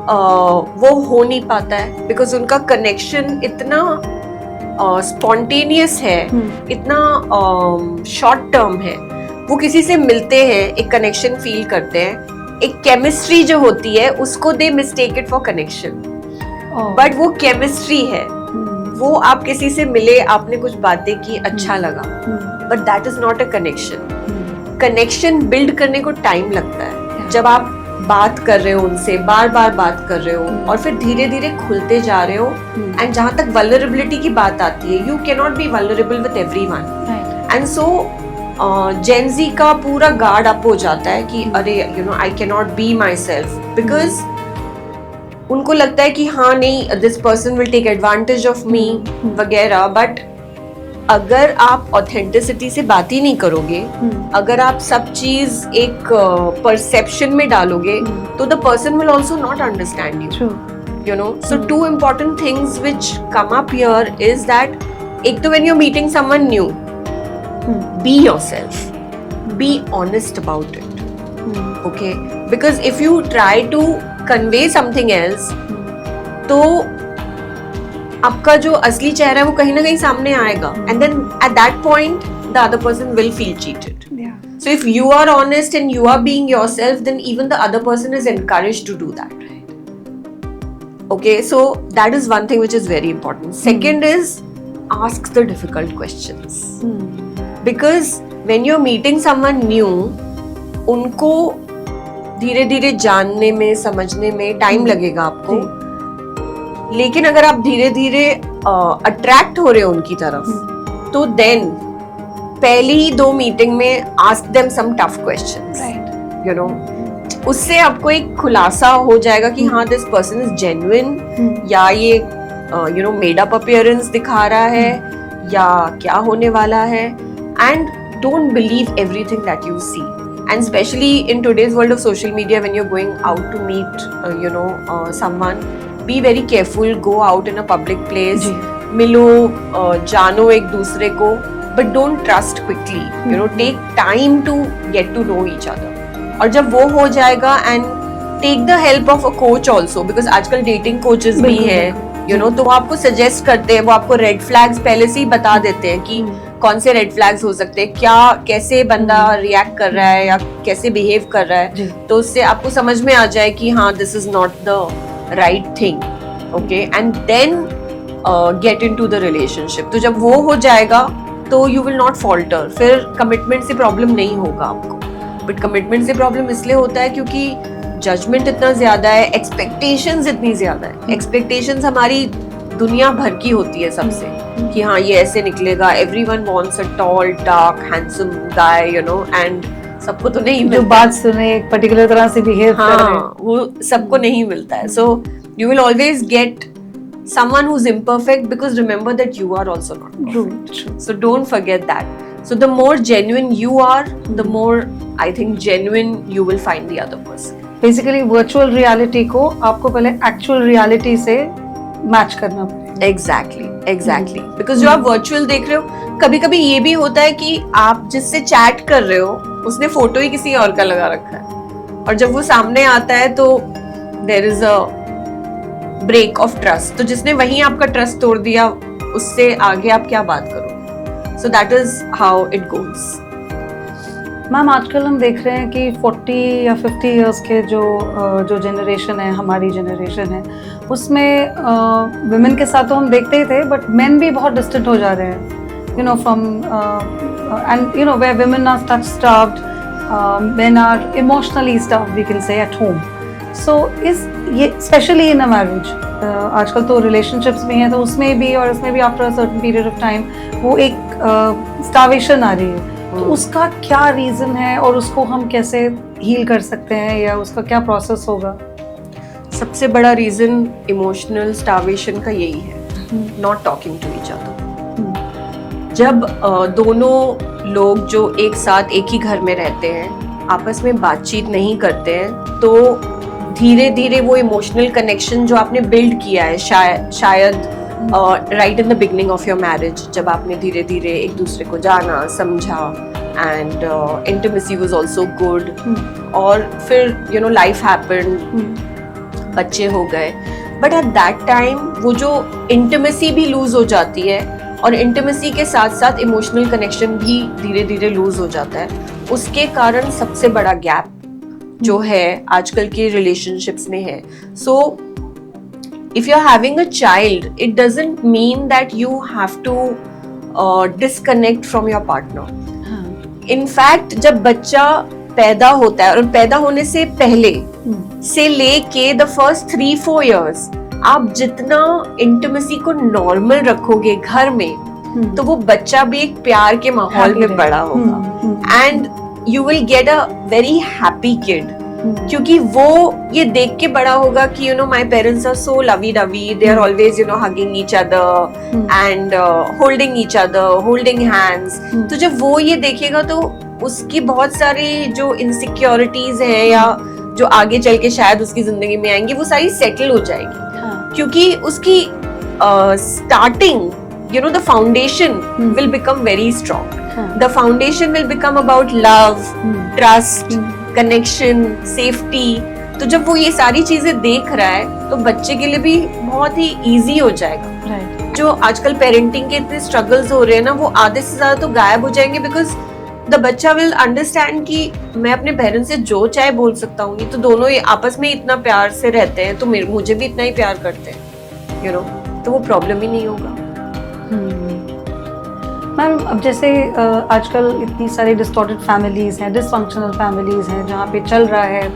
वो हो नहीं पाता है, बिकॉज उनका कनेक्शन इतना स्पॉन्टेनियस है, इतना शॉर्ट टर्म है. वो किसी से मिलते हैं, एक कनेक्शन फील करते हैं, एक केमिस्ट्री जो होती है उसको they mistake it for connection, but वो केमिस्ट्री है. वो आप किसी से मिले, आपने कुछ बातें की, अच्छा लगा, but that is not a connection. Connection build करने को टाइम लगता है. जब आप बात कर रहे हो उनसे, बार बार बात कर रहे हो और फिर धीरे धीरे खुलते जा रहे हो. एंड जहां तक वल्नरेबिलिटी की बात आती है, you can not be vulnerable with everyone. And so Gen Z का पूरा गार्ड अप हो जाता है कि अरे you know I can not be myself, because उनको लगता है कि हाँ नहीं, this person will take advantage of me वगैरह. बट अगर आप ऑथेंटिसिटी से बात ही नहीं करोगे, अगर आप सब चीज एक परसेप्शन में डालोगे, तो the person will also not understand you. You know, so two important things which come up here is that एक तो when you're meeting someone new, be yourself, be honest about it, okay? Because if you try to convey something else, तो आपका जो असली चेहरा है वो कहीं ना कहीं सामने आएगा, and then at that point the other person will feel cheated. So if you are honest and you are being yourself, then even the other person is encouraged to do that. Okay, so that is one thing which is very important. Second is ask the difficult questions. Because when you're meeting someone new, उनको धीरे धीरे जानने में, समझने में time लगेगा आपको. लेकिन अगर आप धीरे धीरे अट्रैक्ट हो रहे हो उनकी तरफ, तो देन पहली ही 2 मीटिंग में ask them some tough questions, you know. उससे आपको एक खुलासा हो जाएगा कि हाँ दिस पर्सन इज जेन्युइन, या ये you know made up appearance दिखा रहा है, या क्या होने वाला है. And don't believe everything that you see. And specially in today's world of social media, when you are going out to meet you know someone, be very careful. Go out in a public place, मिलो, जानो एक दूसरे को, but don't trust quickly. You know, take time to get to know each other. और जब वो हो जाएगा, and take the help of a coach also, because आजकल डेटिंग कोचेस भी हैं, यू नो, तो वो आपको सजेस्ट करते हैं, वो आपको रेड फ्लैग्स पहले से ही बता देते हैं कि कौन से रेड फ्लैग्स हो सकते हैं, क्या कैसे बंदा रिएक्ट कर रहा है या कैसे बिहेव कर रहा है, तो उससे आपको समझ में आ जाए कि हाँ this is not the right thing. Okay, and then get into the relationship. तो जब वो हो जाएगा तो यू विल नॉट फॉल्टर. फिर कमिटमेंट से प्रॉब्लम नहीं होगा आपको. बट कमिटमेंट से प्रॉब्लम इसलिए होता है क्योंकि जजमेंट इतना ज्यादा है, एक्सपेक्टेशंस इतनी ज्यादा है. एक्सपेक्टेशंस हमारी दुनिया भर की होती है सबसे, कि हाँ ये ऐसे निकलेगा. Everyone wants a tall dark handsome guy, you know, and सबको तो नहीं मिलता. जो बात सुने एक पर्टिकुलर तरह से बिहेव करे, वो सबको नहीं मिलता है. So you will always get someone who's imperfect, because remember that you are also not perfect. True. So don't forget that. So the more genuine you are, the more I think genuine you will find the other person. Basically virtual reality को आपको पहले actual reality से match करना पड़ेगा. Exactly. Because जो आप virtual देख रहे हो, कभी कभी ये भी होता है कि आप जिससे चैट कर रहे हो उसने फोटो ही किसी और का लगा रखा है, और जब वो सामने आता है तो there is a break of trust. तो जिसने वहीं आपका ट्रस्ट तोड़ दिया, उससे आगे आप क्या बात करोगे. सो that is how it goes. Ma'am आजकल हम देख रहे हैं कि 40 या 50 इयर्स के जो जनरेशन है, हमारी जनरेशन है, उसमें वुमेन के साथ तो हम देखते ही थे, बट मेन भी बहुत डिस्टेंट हो जा रहे हैं, you know, from and you know where women are touch starved, men are emotionally starved, we can say, at home. So ये स्पेशली इन अ मैरिज, आजकल तो रिलेशनशिप्स भी हैं, तो उसमें भी, और उसमें भी after a certain period of time वो एक स्टार्वेशन आ रही है. तो उसका क्या रीजन है, और उसको हम कैसे हील कर सकते हैं, या उसका क्या प्रोसेस होगा? सबसे बड़ा रीजन इमोशनल स्टार्वेशन का यही है, not talking to each other. जब दोनों लोग जो एक साथ एक ही घर में रहते हैं आपस में बातचीत नहीं करते हैं, तो धीरे धीरे वो इमोशनल कनेक्शन जो आपने बिल्ड किया है, शायद right in the beginning of your marriage, जब आपने धीरे धीरे एक दूसरे को जाना, समझा, and intimacy was also good, और फिर यू नो लाइफ हैपेंड, बच्चे हो गए, बट एट दैट टाइम वो जो इंटिमेसी भी लूज हो जाती है, और इंटिमेसी के साथ साथ इमोशनल कनेक्शन भी धीरे धीरे लूज हो जाता है. उसके कारण सबसे बड़ा गैप जो है आजकल के रिलेशनशिप्स में है. So if you are having a child, it doesn't mean that you have to disconnect from your partner. In fact जब बच्चा पैदा होता है, और पैदा होने से पहले से लेके द फर्स्ट 3-4 years आप जितना इंटिमेसी को नॉर्मल रखोगे घर में, तो वो बच्चा भी एक प्यार के माहौल में बड़ा होगा and you will get a very happy kid, क्योंकि वो ये देख के बड़ा होगा कि you know my parents are so lovey dovey, they are always you know hugging each other and holding each other, holding hands. तो जब वो ये देखेगा तो उसकी बहुत सारी जो इनसिक्योरिटीज हैं या जो आगे चल के शायद उसकी जिंदगी में आएंगी, वो सारी सेटल हो जाएगी, क्योंकि उसकी starting you know the foundation will become very strong. The foundation will become about love, trust, connection, safety. तो जब वो ये सारी चीजें देख रहा है तो बच्चे के लिए भी बहुत ही इजी हो जाएगा। जो आजकल पेरेंटिंग के इतने स्ट्रगल्स हो रहे हैं ना, वो आधे से ज्यादा तो गायब हो जाएंगे, बिकॉज द बच्चा विल अंडरस्टैंड कि मैं अपने पेरेंट्स से जो चाहे बोल सकता हूँ, तो दोनों ये आपस में इतना प्यार से रहते हैं तो मुझे भी इतना ही प्यार करते हैं, यू नो, तो वो प्रॉब्लम ही नहीं होगा। मैम, अब जैसे आजकल इतनी सारी डिस्टॉर्टेड फैमिलीज हैं, डिसफंक्शनल फैमिलीज हैं, जहाँ पे चल रहा है,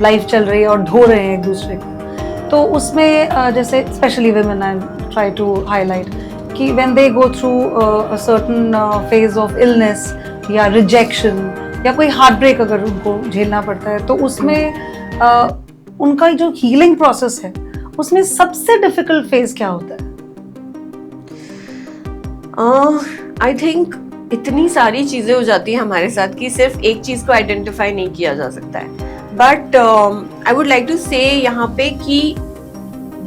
लाइफ चल रही है और ढो रहे हैं एक दूसरे को, तो उसमें जैसे specially women I try to highlight कि when they go through a certain phase of illness या रिजेक्शन या कोई हार्ट ब्रेक अगर उनको झेलना पड़ता है, तो उसमें उनका जो हीलिंग प्रोसेस है उसमें सबसे डिफिकल्ट फेज क्या होता है? आई थिंक इतनी सारी चीजें हो जाती हैं हमारे साथ कि सिर्फ एक चीज को आइडेंटिफाई नहीं किया जा सकता है, but I would like to say यहाँ पे कि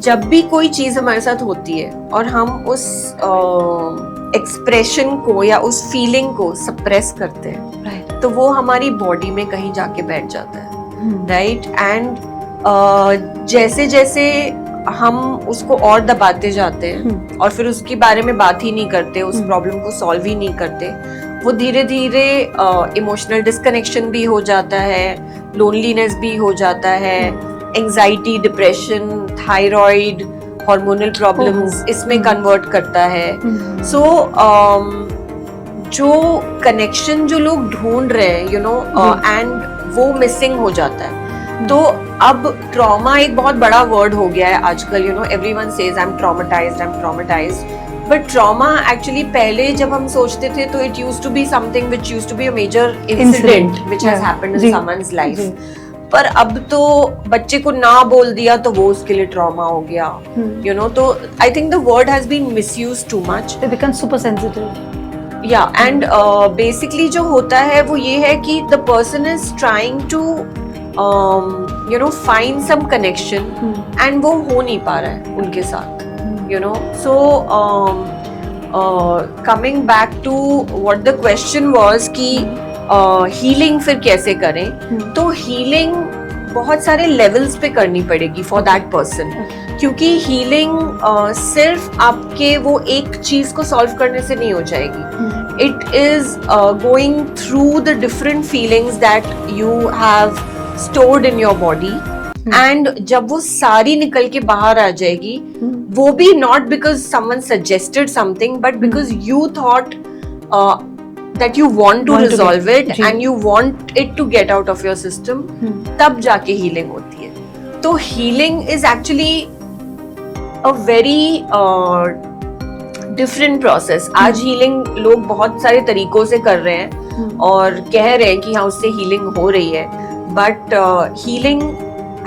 जब भी कोई चीज हमारे साथ होती है और हम उस एक्सप्रेशन को या उस फीलिंग को सप्रेस करते हैं, right. तो वो हमारी बॉडी में कहीं जाके बैठ जाता है, राइट? एंड जैसे जैसे हम उसको और दबाते जाते हैं और फिर उसके बारे में बात ही नहीं करते, उस प्रॉब्लम को सॉल्व ही नहीं करते, वो धीरे धीरे इमोशनल डिस्कनेक्शन भी हो जाता है, लोनलीनेस भी हो जाता है, anxiety, depression, thyroid, hormonal problems इसमें कन्वर्ट करता है। सो जो कनेक्शन जो लोग ढूंढ रहे हैं, यू नो, एंड वो मिसिंग हो जाता है। तो अब ट्रॉमा एक बहुत बड़ा वर्ड हो गया है आजकल, you know, everyone says I am traumatized, but trauma actually पहले जब हम सोचते थे तो it used to be something which used to be a major incident which has happened in someone's life, पर अब तो बच्चे को ना बोल दिया तो वो उसके लिए ट्रॉमा हो गया, यू नो। तो I think the word has been misused too much, they become super sensitive. या एंड बेसिकली जो होता है वो ये है कि the person is trying to you know find some connection and वो हो नहीं पा रहा है उनके साथ, you know। So coming back to what the question was कि healing फिर कैसे करें, तो healing बहुत सारे levels पे करनी पड़ेगी for that person, क्योंकि healing सिर्फ आपके वो एक चीज को solve करने से नहीं हो जाएगी, it is going through the different feelings that you have stored in your body, and जब वो सारी निकल के बाहर आ जाएगी, वो भी not because someone suggested something but because you thought that you want to resolve it and you want it to get out of your system, तब जाके healing होती है। तो healing is actually a very different process। आज healing लोग बहुत सारे तरीकों से कर रहे हैं और कह रहे हैं कि हाँ उससे healing हो रही है, but healing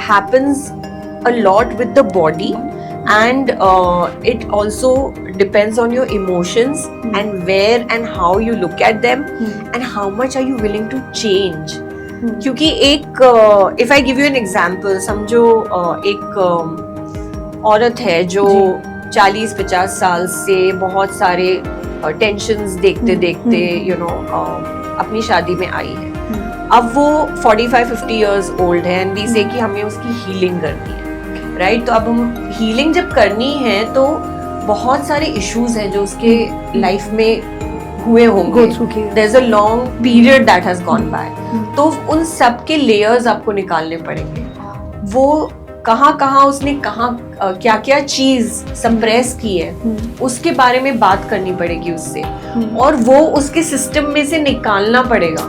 happens a lot with the body, and it also depends on your emotions and where and how you look at them and how much are you willing to change। क्योंकि एक if I give you an example, समझो एक औरत है जो 40-50 साल से बहुत सारे टेंशन्स देखते देखते you know अपनी शादी में आई है, अब वो 45-50 years old है एंड वी से कि हमें उसकी हीलिंग करनी है, राइट? तो अब हम हीलिंग जब करनी है तो बहुत सारे इश्यूज हैं जो उसके लाइफ में हुए होंगे, there is a long period that has gone by, तो उन सब के लेयर्स आपको निकालने पड़ेंगे। वो कहाँ उसने क्या क्या चीज सप्रेस की है उसके बारे में बात करनी पड़ेगी उससे, और वो उसके सिस्टम में से निकालना पड़ेगा।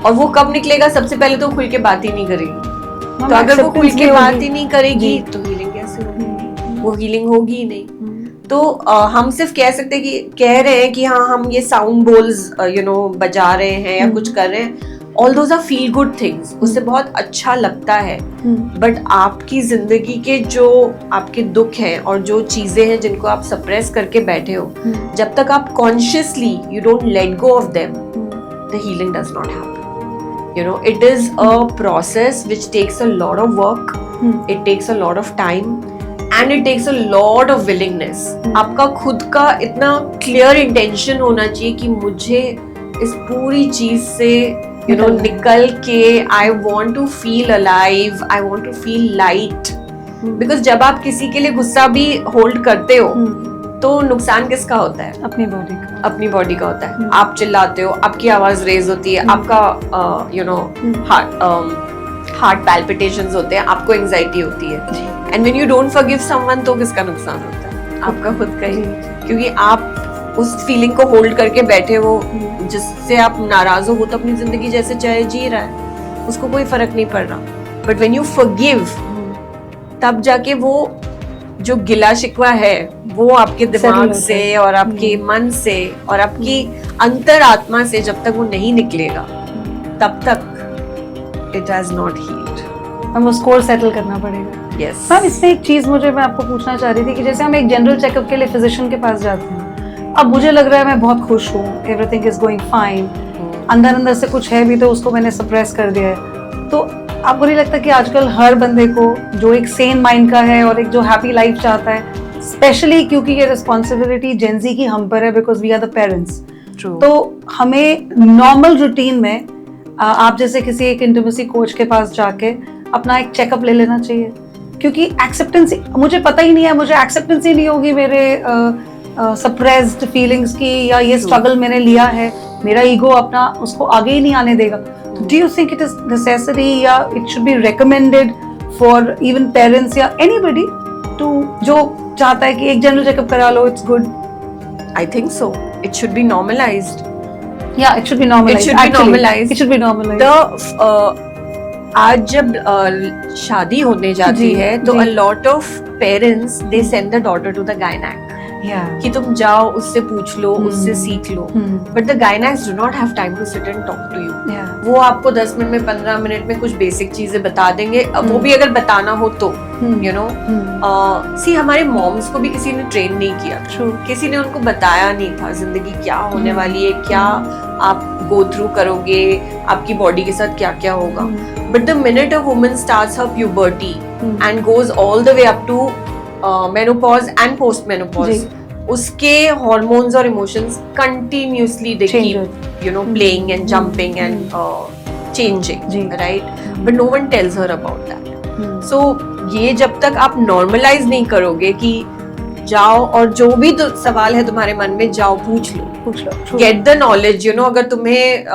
और वो कब निकलेगा, सबसे पहले तो खुल के बात ही नहीं करेगी। तो अगर वो खुल के बात ही नहीं करेगी तो हीलिंग कैसे होगी? वो हीलिंग होगी ही नहीं। तो हम सिर्फ कह सकते हैं कि कह रहे हैं कि हाँ हम ये साउंड बोल्स बजा रहे हैं या कुछ कर रहे हैं, all those are feel good things, उससे बहुत अच्छा लगता है। बट आपकी जिंदगी के जो आपके दुख हैं और जो चीजें हैं जिनको आप सप्रेस करके बैठे हो, जब तक आप consciously you don't let go of them, the healing does not happen. It is a process which takes a lot of work, it takes a lot of time and it takes a lot of willingness. आपका खुद का इतना clear intention होना चाहिए कि मुझे इस पूरी चीज से निकल के I want to feel alive, I want to feel light. Because जब आप किसी के लिए गुस्सा भी होल्ड करते हो तो नुकसान किसका होता है? अपनी बॉडी का। अपनी बॉडी का होता है। आप चिल्लाते हो, आपकी आवाज रेज होती है, आपका हार्ट पैल्पिटेशंस होते हैं, आपको एंजाइटी होती है। And when you don't forgive someone तो किसका नुकसान होता है? आपका खुद का ही, क्योंकि आप उस फीलिंग को होल्ड करके बैठे हो जिससे आप नाराज हो। वो तो अपनी जिंदगी जैसे चाहे जी रहा है, उसको कोई फर्क नहीं पड़ रहा। बट व्हेन यू फॉरगिव, तब जाके वो जो गिला शिकवा है वो आपके दिमाग से और आपके मन से और आपकी अंतरात्मा से जब तक वो नहीं निकलेगा, तब तक इट हैज नॉट हील्ड। हम उसको और सेटल करना पड़ेगा। यस मैम, इसमें एक चीज मैं आपको पूछना चाह रही थी कि जैसे हम एक जनरल चेकअप के लिए फिजिशियन के पास जाते हैं, अब मुझे लग रहा है मैं बहुत खुश हूँ, एवरीथिंग इज गोइंग फाइन, अंदर से कुछ है भी तो उसको मैंने सप्रेस कर दिया है। तो आपको नहीं लगता कि आजकल हर बंदे को जो एक सेन माइंड का है और एक जो हैप्पी लाइफ चाहता है, स्पेशली क्योंकि ये रिस्पॉन्सिबिलिटी जेंजी की हम पर है, because we are the parents, तो हमें नॉर्मल रूटीन में आप जैसे किसी एक इंटिमेसी कोच के पास जाके अपना एक चेकअप ले लेना चाहिए? क्योंकि एक्सेप्टेंस, मुझे पता ही नहीं है, मुझे एक्सेप्टेंस ही नहीं होगी मेरे सप्रेस्ड फीलिंग्स की, या ये स्ट्रगल मैंने लिया है, मेरा ईगो अपना उसको आगे ही नहीं आने देगा। Do you think it is necessary या it should be recommended for even parents या एनीबॉडी टू, जो चाहता है कि एक जनरल चेकअप करा लो, it's good? I think so, it should be normalised. Yeah, it should be normalized. It should be normalized. It should be normalized. आज जब शादी होने जाती है तो a lot of parents they send the daughter to the gynac. Yeah. कि तुम जाओ, उससे पूछ लो, उससे सीख लो. But the gynacs do not have time to sit and talk to you. Yeah. वो आपको 10 मिनट में 15 मिनट में कुछ बेसिक चीजें बता देंगे, वो भी अगर बताना हो तो हमारे मॉम्स को भी किसी ने ट्रेन नहीं किया, किसी ने उनको बताया नहीं था जिंदगी क्या होने वाली है, क्या आप गो थ्रू करोगे, आपकी बॉडी के साथ क्या क्या होगा. But the minute a woman starts her puberty and goes all the way up to menopause and post menopause, उसके हॉर्मोन्स और emotions continuously they keep playing and jumping and changing, right? But no one tells her about that. So ये जब तक आप normalise नहीं करोगे कि जाओ और जो भी तो सवाल है तुम्हारे मन में, जाओ पूछ लो, गेट द नॉलेज. अगर तुम्हें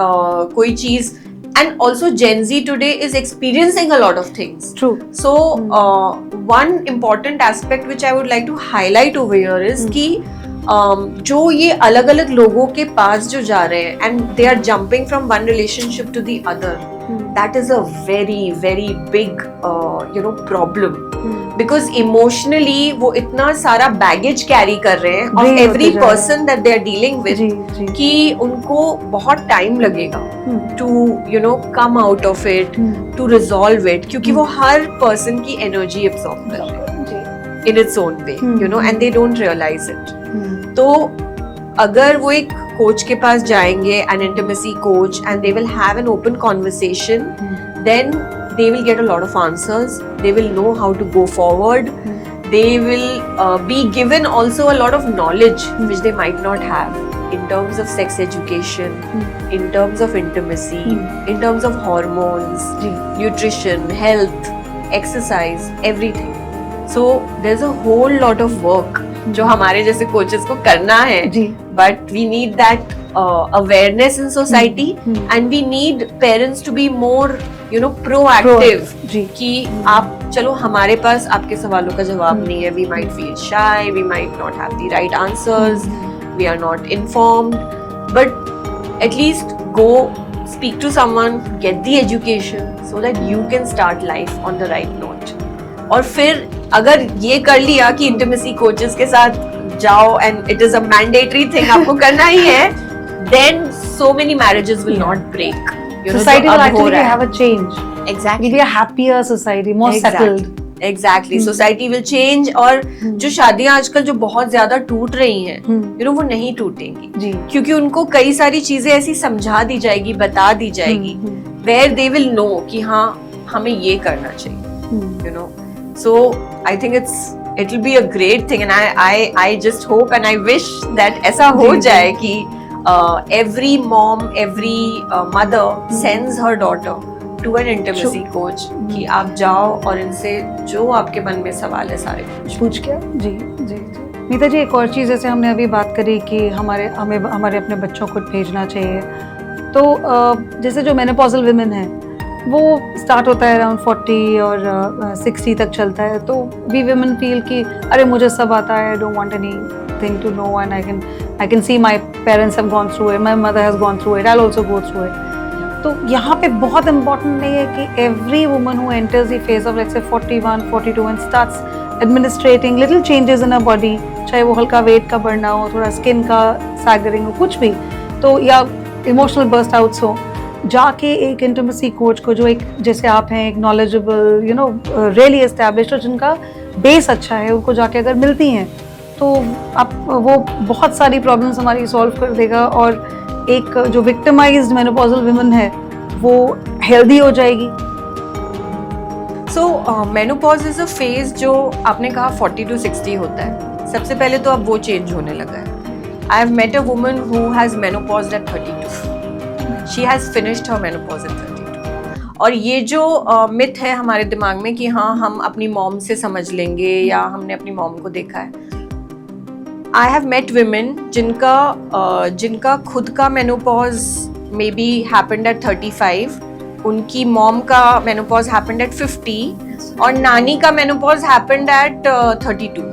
कोई चीज, and also Gen Z today is experiencing a lot of things. True. So one important aspect which I would like to highlight over here is कि जो ये अलग अलग लोगों के पास जो जा रहे हैं and they are jumping from one relationship to the other, that is a very very big problem. Because emotionally वो इतना सारा baggage carry कर रहे हैं of every person that they are dealing with कि उनको बहुत time लगेगा to come out of it, to resolve it, क्योंकि वो हर person की energy absorb कर रहे हैं in its own way, and they don't realize it. तो अगर वो एक कोच के पास जाएंगे, an intimacy coach, and they will have an open conversation, then they will get a lot of answers. They will know how to go forward. They will be given also a lot of knowledge which they might not have in terms of sex education, in terms of intimacy, in terms of hormones, nutrition, health, exercise, everything. So there's a whole lot of work जो हमारे जैसे coaches को करना है, but we need that awareness in society, and we need parents to be more proactive कि आप चलो, हमारे पास आपके सवालों का जवाब नहीं है, we might feel shy, we might not have the right answers, we are not informed, but at least go speak to someone, get the education so that you can start life on the right note. और फिर अगर ये कर लिया कि intimacy coaches के साथ जाओ and it is a mandatory thing आपको करना ही है, then so many marriages will not break. You know, Society जो will अब हो actually रहा है. have a change. Exactly. It'll be a happier society, more settled. Exactly. Society will change. और जो शादियां आजकल जो बहुत ज्यादा टूट रही हैं, you know, वो नहीं टूटेंगी जी. क्योंकि उनको कई सारी चीजें ऐसी समझा दी जाएगी, बता दी जाएगी, where they will know कि हाँ हमें ये करना चाहिए, you know. So I think it will be a great thing, and I just hope and I wish that ऐसा हो जाए कि every mom, every mother sends her daughter to an intimacy coach कि आप जाओ और इनसे जो आपके मन में सवाल है सारे पूछ के. जी जी जी. नीता जी, एक और चीज़ जैसे हमने अभी बात करी कि हमें हमारे अपने बच्चों को भेजना चाहिए, तो जैसे जो मेनोपॉजल विमेन है वो स्टार्ट होता है अराउंड 40 और 60 तक चलता है, तो वी विमेन फील कि अरे मुझे सब आता है, I don't want anything to know and I can see my parents have gone through it, my mother has gone through it, I will also go through it. तो यहाँ पे बहुत इम्पोर्टेंट नहीं है कि every woman who enters the phase of let's say 41, 42 and starts administrating little changes in a body, चाहे वो हल्का वेट का बढ़ना हो, थोड़ा स्किन का सैगरिंग हो, कुछ भी, तो या इमोशनल बर्स्ट आउट्स हो, जाके एक इंटिमेसी कोच को जो एक जैसे आप हैं, एक knowledgeable you know really established और जिनका बेस अच्छा है, उनको जाके अगर मिलती हैं तो आप वो बहुत सारी प्रॉब्लम्स हमारी सॉल्व कर देगा और एक जो विक्टिमाइज्ड मेनोपॉजल विमेन है वो हेल्दी हो जाएगी. सो मेनोपॉज इज अ फेज जो आपने कहा 40 to 60 होता है. सबसे पहले तो अब वो चेंज होने लगा है. I have met a woman who has menopause at 32. She has finished her menopause at 32. और ये जो मिथ है हमारे दिमाग में कि हाँ हम अपनी मॉम से समझ लेंगे या हमने अपनी मॉम को देखा है. I have met women जिनका खुद का menopause may be happened at 35, उनकी मॉम का मेनोपॉज हैपेंड एट 50 और नानी का मेनोपॉज हैपेंड एट 32.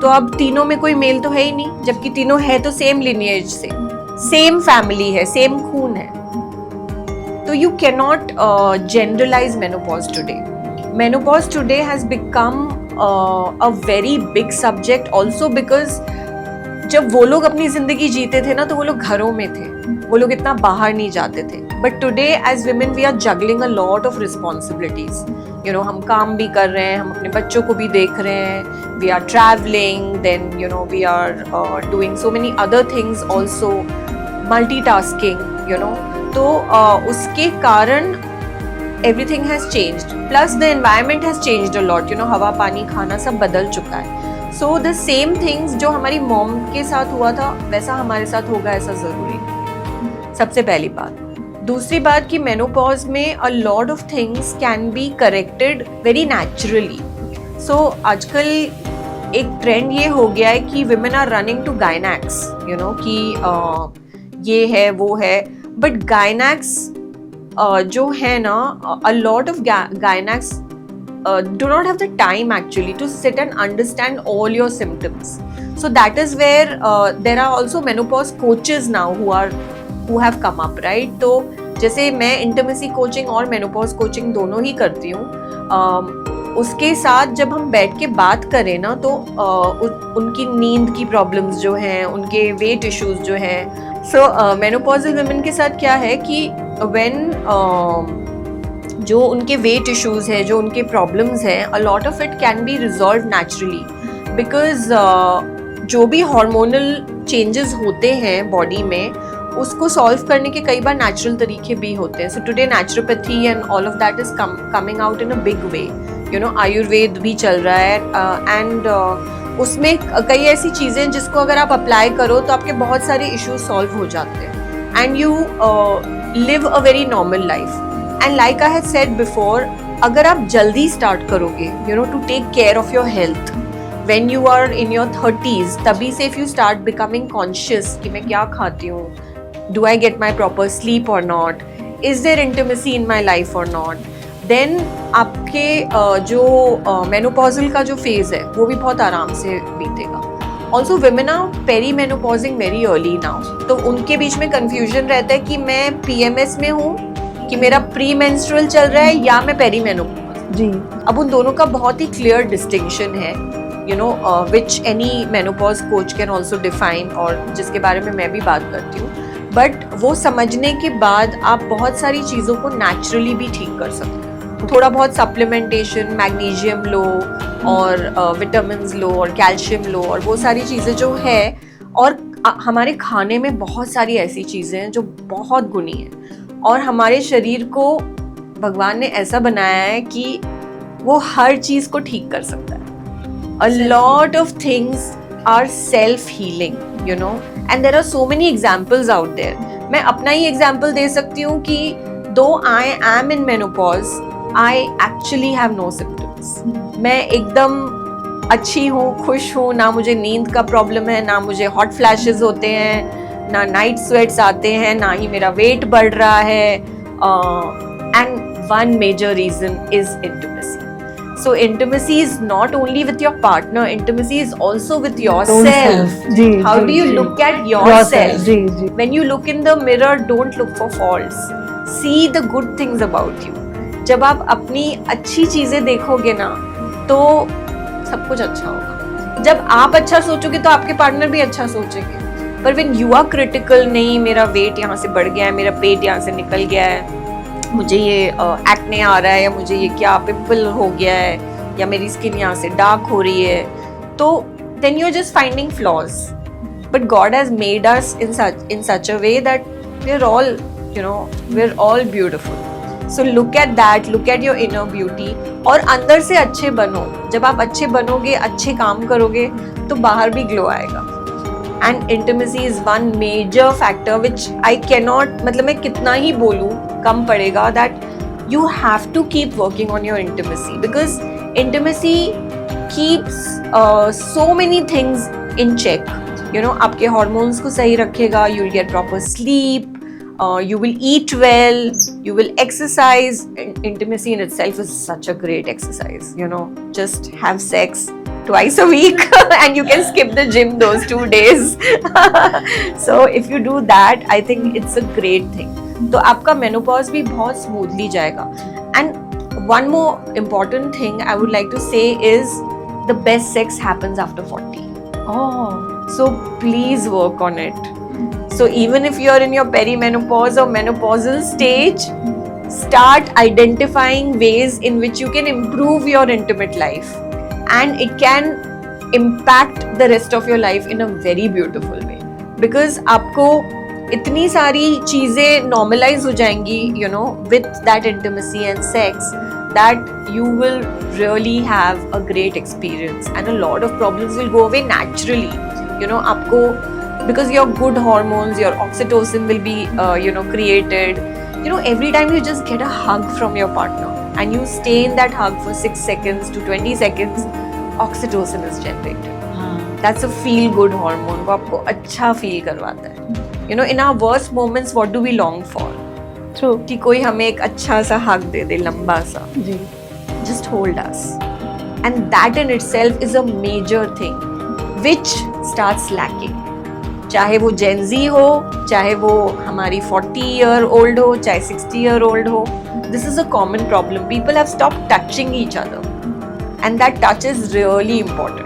तो अब तीनों में कोई मेल तो है ही नहीं, जबकि तीनों है तो सेम लिनिएज से, सेम फैमिली है, सेम खून है. तो you can not generalize menopause today. Menopause today has become a very big subject also because जब वो लोग अपनी जिंदगी जीते थे ना तो वो लोग घरों में थे, वो लोग इतना बाहर नहीं जाते थे. But today as women we are juggling a lot of responsibilities. You know, हम काम भी कर रहे हैं, हम अपने बच्चों को भी देख रहे हैं, we are traveling, then you know we are doing so many other things also, multitasking, you know. तो उसके कारण everything has changed, plus the environment has changed a lot, you know, हवा पानी खाना सब बदल चुका है. So the same things जो हमारी मॉम के साथ हुआ था वैसा हमारे साथ होगा ऐसा ज़रूरी नहीं. सबसे पहली बात. दूसरी बात कि मेनोपॉज में a lot of things can be corrected very naturally. So आजकल एक ट्रेंड ये हो गया है कि women are running to gynacs, you know, कि ये है वो है, but gynacs जो है ना, a lot of gynacs do not have the time actually to sit and understand all your symptoms. So that is where there are also menopause coaches now who have come up, right? तो जैसे मैं intimacy coaching और menopause coaching दोनों ही करती हूँ. उसके साथ जब हम बैठ के बात करें ना तो उनकी नींद की प्रॉब्लम्स जो हैं, उनके वेट इश्यूज जो हैं. सो मेनोपॉजल वुमेन के साथ क्या है कि व्हेन जो उनके वेट इश्यूज है, जो उनके प्रॉब्लम्स हैं, अ lot of it can be resolve naturally because जो भी हार्मोनल चेंजेस होते हैं बॉडी में उसको सॉल्व करने के कई बार नेचुरल तरीके भी होते हैं. So today naturopathy and all of that is coming out in a big way. You know, Ayurveda भी चल रहा है एंड उसमें कई ऐसी चीज़ें जिसको अगर आप अप्लाई करो तो आपके बहुत सारे इश्यूज सॉल्व हो जाते हैं and you live a very normal life. And like I had said before, अगर आप जल्दी स्टार्ट करोगे you know to take care of your health when you are in your 30s, तभी से if you start becoming conscious कि मैं क्या खाती हूँ, do I get my proper sleep or not, is there intimacy in my life or not, then आपके जो menopausal का जो फेज है वो भी बहुत आराम से बीतेगा. Also women are perimenopausing very early now, तो उनके बीच में कंफ्यूजन रहता है कि मैं PMS में हूँ, कि मेरा प्री मेंस्ट्रुअल चल रहा है या मैं पेरीमेनोपॉज। जी। अब उन दोनों का बहुत ही क्लियर डिस्टिंक्शन है, you know, which any menopause coach can also define, और जिसके बारे में मैं भी बात करती हूँ। बट वो समझने के बाद आप बहुत सारी चीज़ों को नेचुरली भी ठीक कर सकते हैं। थोड़ा बहुत सप्लीमेंटेशन, मैग्नीशियम लो और विटामिन्स लो और कैल्शियम लो और वो सारी चीज़ें जो है, और हमारे खाने में बहुत सारी ऐसी चीज़ें हैं जो बहुत गुणी हैं, और हमारे शरीर को भगवान ने ऐसा बनाया है कि वो हर चीज़ को ठीक कर सकता है। A lot of things are self-healing, you know, and there are so many examples out there. मैं अपना ही example दे सकती हूँ कि though I am in menopause, I actually have no symptoms. मैं एकदम अच्छी हूँ, खुश हूँ, ना मुझे नींद का प्रॉब्लम है, ना मुझे हॉट फ्लैशेस होते हैं, ना नाइट स्वेट्स आते हैं, ना ही मेरा वेट बढ़ रहा है, and one major reason is intimacy. So intimacy is not only with your partner, intimacy is also with yourself. How do you look at yourself? When you look in the mirror, don't look for faults. See the good things about you. जब आप अपनी अच्छी चीजें देखोगे ना, तो सब कुछ अच्छा होगा। जब आप अच्छा सोचोगे तो आपके पार्टनर भी अच्छा सोचेंगे। पर when you are critical, नहीं मेरा वेट यहाँ से बढ़ गया है, मेरा पेट यहाँ से निकल गया है, मुझे ये एक्ने आ रहा है, या मुझे ये क्या पिंपल हो गया है, या मेरी स्किन यहाँ से डार्क हो रही है, तो then you're just finding flaws. But God has made us in such a way that we're all, you know, we're all beautiful. So look at that, look at your inner beauty, और अंदर से अच्छे बनो। जब आप अच्छे बनोगे, अच्छे काम करोगे, तो बाहर भी ग्लो आएगा। And intimacy is one major factor which I cannot, मतलब मैं कितना ही बोलूँ कम पड़ेगा, that you have to keep working on your intimacy, because intimacy keeps so many things in check. You know, आपके hormones को सही रखेगा, you'll get proper sleep, you will eat well, you will exercise. Intimacy in itself is such a great exercise, you know, just have sex twice a week and you can skip the gym those 2 days. So if you do that, I think it's a great thing. तो आपका menopause भी बहुत smoothly जाएगा. And one more important thing I would like to say is the best sex happens after 40. Oh. So please work on it. So even if you're in your perimenopause or menopausal stage, start identifying ways in which you can improve your intimate life. And it can impact the rest of your life in a very beautiful way, because आपको इतनी सारी चीजें normalize हो जाएंगी, you know, with that intimacy and sex, that you will really have a great experience, and a lot of problems will go away naturally. You know, आपको, because your good hormones, your oxytocin will be, you know, created. You know, every time you just get a hug from your partner, and you stay in that hug for 6 seconds to 20 seconds, oxytocin is generated. That's a feel good hormone, वो आपको अच्छा feel करवाता है. You know, in our worst moments, what do we long for? True. कि कोई हमें एक अच्छा सा hug दे दे, लंबा सा. जी. Just hold us. And that in itself is a major thing, which starts lacking. चाहे वो Gen Z हो, चाहे वो हमारी 40-year-old हो, चाहे 60-year-old हो, this is a common problem. People have stopped touching each other, and that touch is really important.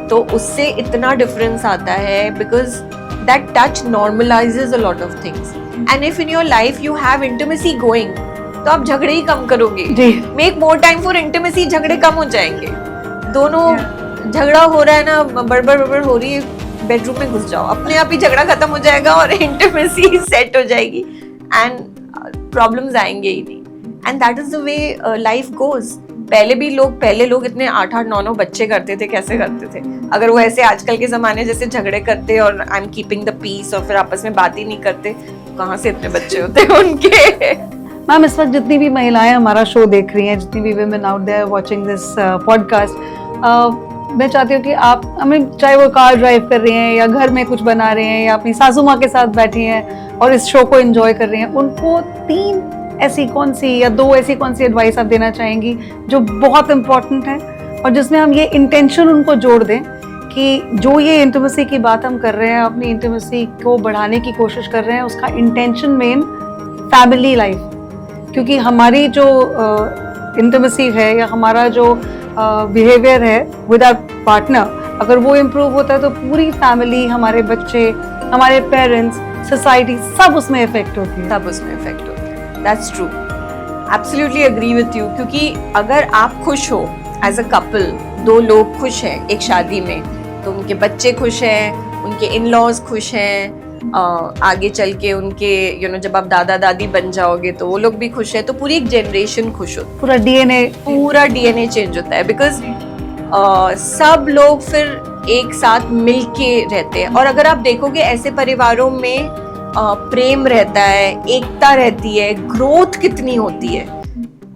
तो उससे इतना difference आता है, because that touch normalizes a lot of things. And if in your life you have intimacy going, तो आप झगड़े ही कम करोगे. Make more time for intimacy, झगड़े कम हो जाएंगे. दोनों झगड़ा हो रहा है ना, बड़बड़ हो रही है, बेडरूम में घुस जाओ, अपने आप ही झगड़ा खत्म हो जाएगा और इंटिमेसी सेट हो जाएगी, एंड प्रॉब्लम्स आएंगे ही नहीं. And that is the way life goes. पहले लोग इतने 8-8, 9-9 बच्चे करते थे, कैसे करते थे? अगर वो ऐसे आजकल के जमाने जैसे झगड़े करते और I am keeping the peace और फिर आपस में बात ही नहीं करते, तो कहाँ से इतने बच्चे होते उनके? मैम, इस वक्त जितनी भी महिलाएं हमारा शो देख रही हैं, जितनी भी women out there watching this podcast, मैं चाहती हूँ कि आप हमें, चाहे वो कार ड्राइव कर रही हैं या घर में कुछ बना रहे हैं या अपनी सासू माँ के साथ बैठी हैं और इस शो को एंजॉय कर रही हैं, उनको 3 ऐसी कौन सी या 2 ऐसी कौन सी एडवाइस आप देना चाहेंगी जो बहुत इम्पोर्टेंट है, और जिसमें हम ये इंटेंशन उनको जोड़ दें कि जो ये इंटीमेसी की बात हम कर रहे हैं, अपनी इंटीमेसी को बढ़ाने की कोशिश कर रहे हैं, उसका इंटेंशन मेन फैमिली लाइफ, क्योंकि हमारी जो इंटीमेसी है या हमारा जो बिहेवियर है विद आवर पार्टनर, अगर वो इम्प्रूव होता है तो पूरी फैमिली, हमारे बच्चे, हमारे पेरेंट्स, सोसाइटी, सब उसमें इफेक्ट होती है। तब उसमें इफेक्ट होता है। That's true, absolutely agree with you. क्योंकि अगर आप खुश हो एज अ कपल, दो लोग खुश हैं एक शादी में, तो उनके बच्चे खुश हैं, उनके इन लॉज खुश हैं, आगे चल के उनके जब आप दादा दादी बन जाओगे तो वो लोग भी खुश है, तो पूरी एक जनरेशन खुश होती है, पूरा डीएनए चेंज होता है। बिकॉज सब लोग फिर एक साथ मिलके रहते हैं। और अगर आप देखोगे ऐसे परिवारों में प्रेम रहता है, एकता रहती है, ग्रोथ कितनी होती है,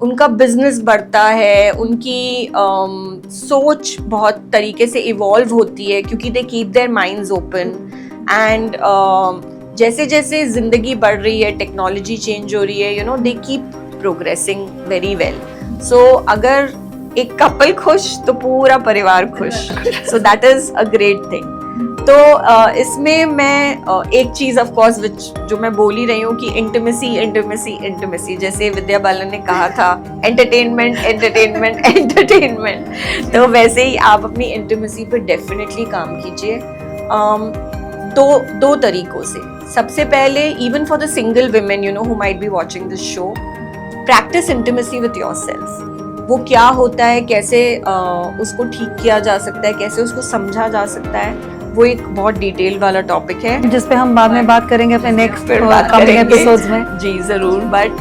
उनका बिजनेस बढ़ता है, उनकी सोच बहुत तरीके से इवॉल्व होती है, क्योंकि they keep their minds open. And जैसे जैसे जिंदगी बढ़ रही है, टेक्नोलॉजी चेंज हो रही है, they keep progressing very well. So अगर एक कपल खुश तो पूरा परिवार खुश, so that is a great thing. तो इसमें मैं एक चीज ऑफ कोर्स जो मैं बोल ही रही हूँ कि इंटीमेसी, जैसे विद्या बालन ने कहा था, एंटरटेनमेंट, तो वैसे ही आप अपनी इंटीमेसी पे डेफिनेटली काम कीजिए। दो तरीकों से। सबसे पहले, even for the single women who might be watching this show, practice intimacy with yourself. वो क्या होता है, कैसे उसको ठीक किया जा सकता है, कैसे उसको समझा जा सकता है, वो एक बहुत डिटेल वाला टॉपिक है जिस पे हम बाद में बात करेंगे अपने नेक्स्ट कमिंग एपिसोड्स में। जी जरूर। But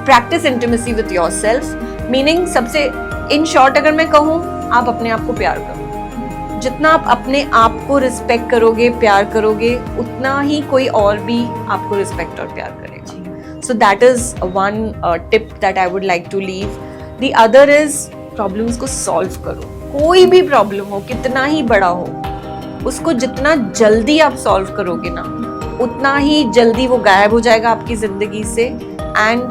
practice intimacy with yourself, meaning सबसे इन शॉर्ट अगर मैं कहूँ, आप अपने आप को प्यार करो। जितना आप अपने आप को रिस्पेक्ट करोगे, प्यार करोगे, उतना ही कोई और भी आपको रिस्पेक्ट और प्यार करेगा। So that is one tip that I would like to leave. The other is problems को solve करो। कोई भी प्रॉब्लम हो, कितना ही बड़ा हो, उसको जितना जल्दी आप सॉल्व करोगे ना, उतना ही जल्दी वो गायब हो जाएगा आपकी जिंदगी से। And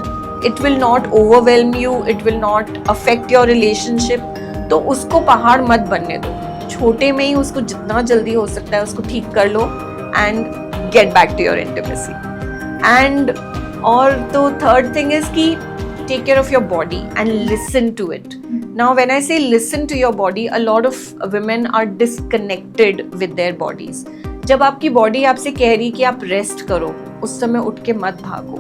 it will not overwhelm you, it will not affect your relationship. तो उसको पहाड़ मत बनने दो, छोटे में ही उसको जितना जल्दी हो सकता है उसको ठीक कर लो and get back to your intimacy. And और तो थर्ड थिंग इज कि take care of your body and listen to it. Now when I say listen to your body, a lot of women are disconnected with their bodies. जब आपकी body आपसे कह रही कि आप रेस्ट करो, उस समय उठ के मत भागो।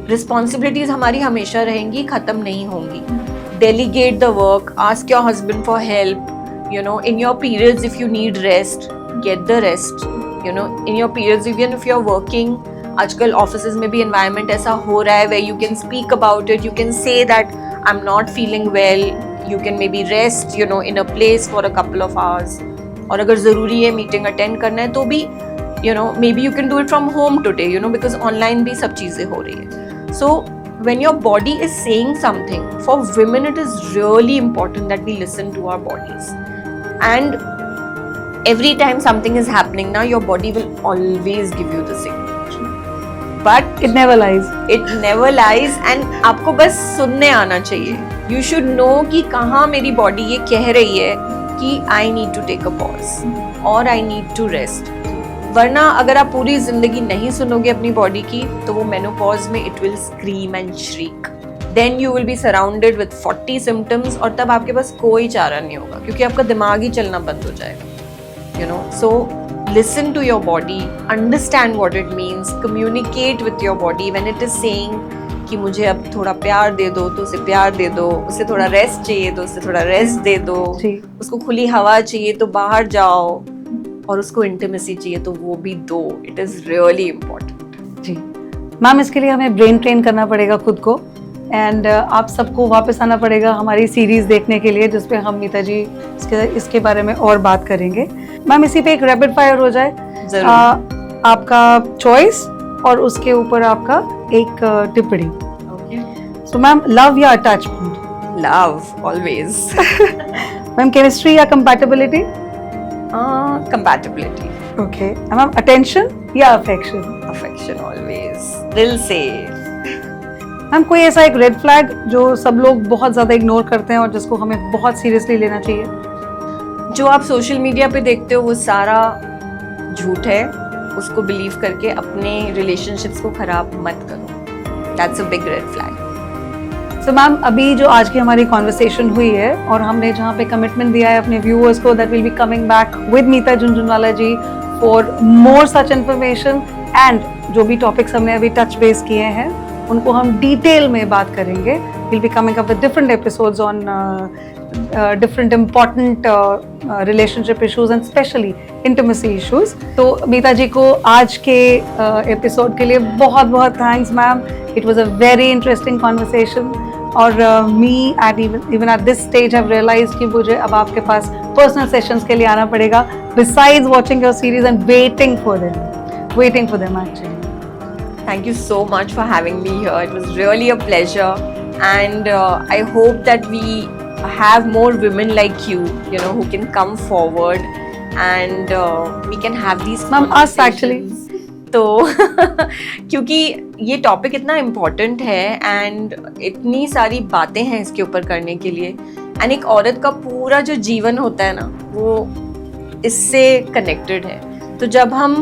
रिस्पॉन्सिबिलिटीज हमारी हमेशा रहेंगी, खत्म नहीं होंगी। Delegate the work, ask your husband for help. In your periods if you need rest, get the rest. In your periods even if you're working, आजकल ऑफिसेज में भी एनवायरनमेंट ऐसा हो रहा है where you can speak about it, you can say that I'm not feeling well, you can maybe rest in a place for a couple of hours. और अगर ज़रूरी है मीटिंग अटेंड करना है तो भी maybe you can do it from home today, because online भी सब चीज़ें हो रही है. So when your body is saying something, for women it is really important that we listen to our bodies. And every time something is happening now, your body will always give you the signal. But it never lies. It never lies. And आपको बस सुनने आना चाहिए. You should know कि कहाँ मेरी body ये कह रही है कि I need to take a pause और I need to rest. वरना अगर आप पूरी जिंदगी नहीं सुनोगे अपनी बॉडी की, तो वो मेनोपॉज में it will scream and shriek. Then you will be surrounded with 40 symptoms और तब आपके पास कोई चारा नहीं होगा, क्योंकि आपका दिमाग ही चलना बंद हो जाएगा. So listen to your body, understand what it means, communicate with your body when it is saying कि मुझे अब थोड़ा प्यार दे दो तो उसे प्यार दे दो, उसे थोड़ा रेस्ट चाहिए तो उसे थोड़ा रेस्ट दे दो, उसको खुली हवा चाहिए तो बाहर जाओ, और उसको इंटीमेसी चाहिए तो वो भी दो. It is really important. जी मैम, इसके लिए हमें ब्रेन ट्रेन करना पड़ेगा खुद को, एंड आप सबको वापस आना पड़ेगा हमारी सीरीज देखने के लिए, जिसपे हम मीता जी इसके बारे में और बात करेंगे. मैम, इसी पे एक रैपिड फायर हो जाए. आपका चॉइस और उसके ऊपर आपका एक टिप्पणी. सो मैम, लव या attachment? Love always. Ma'am, chemistry या compatibility? Compatibility. Okay. Ma'am, attention या अफेक्शन? अफेक्शन ऑलवेज, दिल से. मैम, कोई ऐसा एक रेड फ्लैग जो सब लोग बहुत ज्यादा इग्नोर करते हैं और जिसको हमें बहुत सीरियसली लेना चाहिए? जो आप सोशल मीडिया पे देखते हो वो सारा झूठ है, उसको बिलीव करके अपने रिलेशनशिप्स को खराब मत करो। That's a big red flag. So ma'am, अभी जो आज की हमारी कॉन्वर्सेशन हुई है और हमने जहाँ पे कमिटमेंट दिया है अपने व्यूअर्स को that will be coming back with Meeta Jhunjhunwala ji for more such information, and जो भी टॉपिक्स हमने अभी टच बेस किए हैं उनको हम डिटेल में बात करेंगे। Will be coming up with different episodes on different important relationship issues and specially intimacy issues. तो मीता जी को आज के एपिसोड के लिए बहुत बहुत thanks ma'am. It was a very interesting conversation और me at even at this stage have realised कि मुझे अब आपके पास पर्सनल सेशंस के लिए आना पड़ेगा, besides watching your series and waiting for them actually. Thank you so much for having me here. It was really a pleasure, and I hope that we have more women like you know, who can come forward and we can have these Ma'am, us actually. तो क्योंकि ये topic इतना important है and इतनी सारी बातें हैं इसके ऊपर करने के लिए, एंड एक औरत का पूरा जो जीवन होता है ना वो इससे कनेक्टेड है। तो जब हम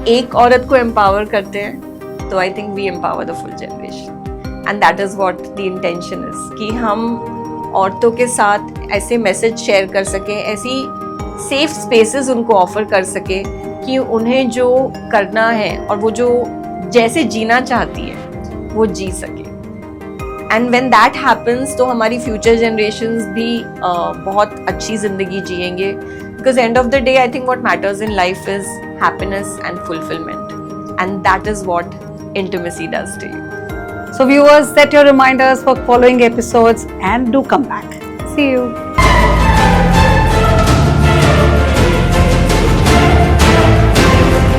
एक औरत को एम्पावर करते हैं तो I think we empower the full generation, and that is what the intention is कि हम औरतों के साथ ऐसे मैसेज शेयर कर सकें, ऐसी सेफ स्पेसेस उनको ऑफर कर सकें कि उन्हें जो करना है और वो जो जैसे जीना चाहती है वो जी सके। एंड व्हेन दैट हैपन्स तो हमारी फ्यूचर जनरेशन्स भी बहुत अच्छी ज़िंदगी जिएंगे, because end of the day I think what matters in life is happiness and fulfilment, and that is what intimacy does to you. So viewers, set your reminders for following episodes and do come back. See you.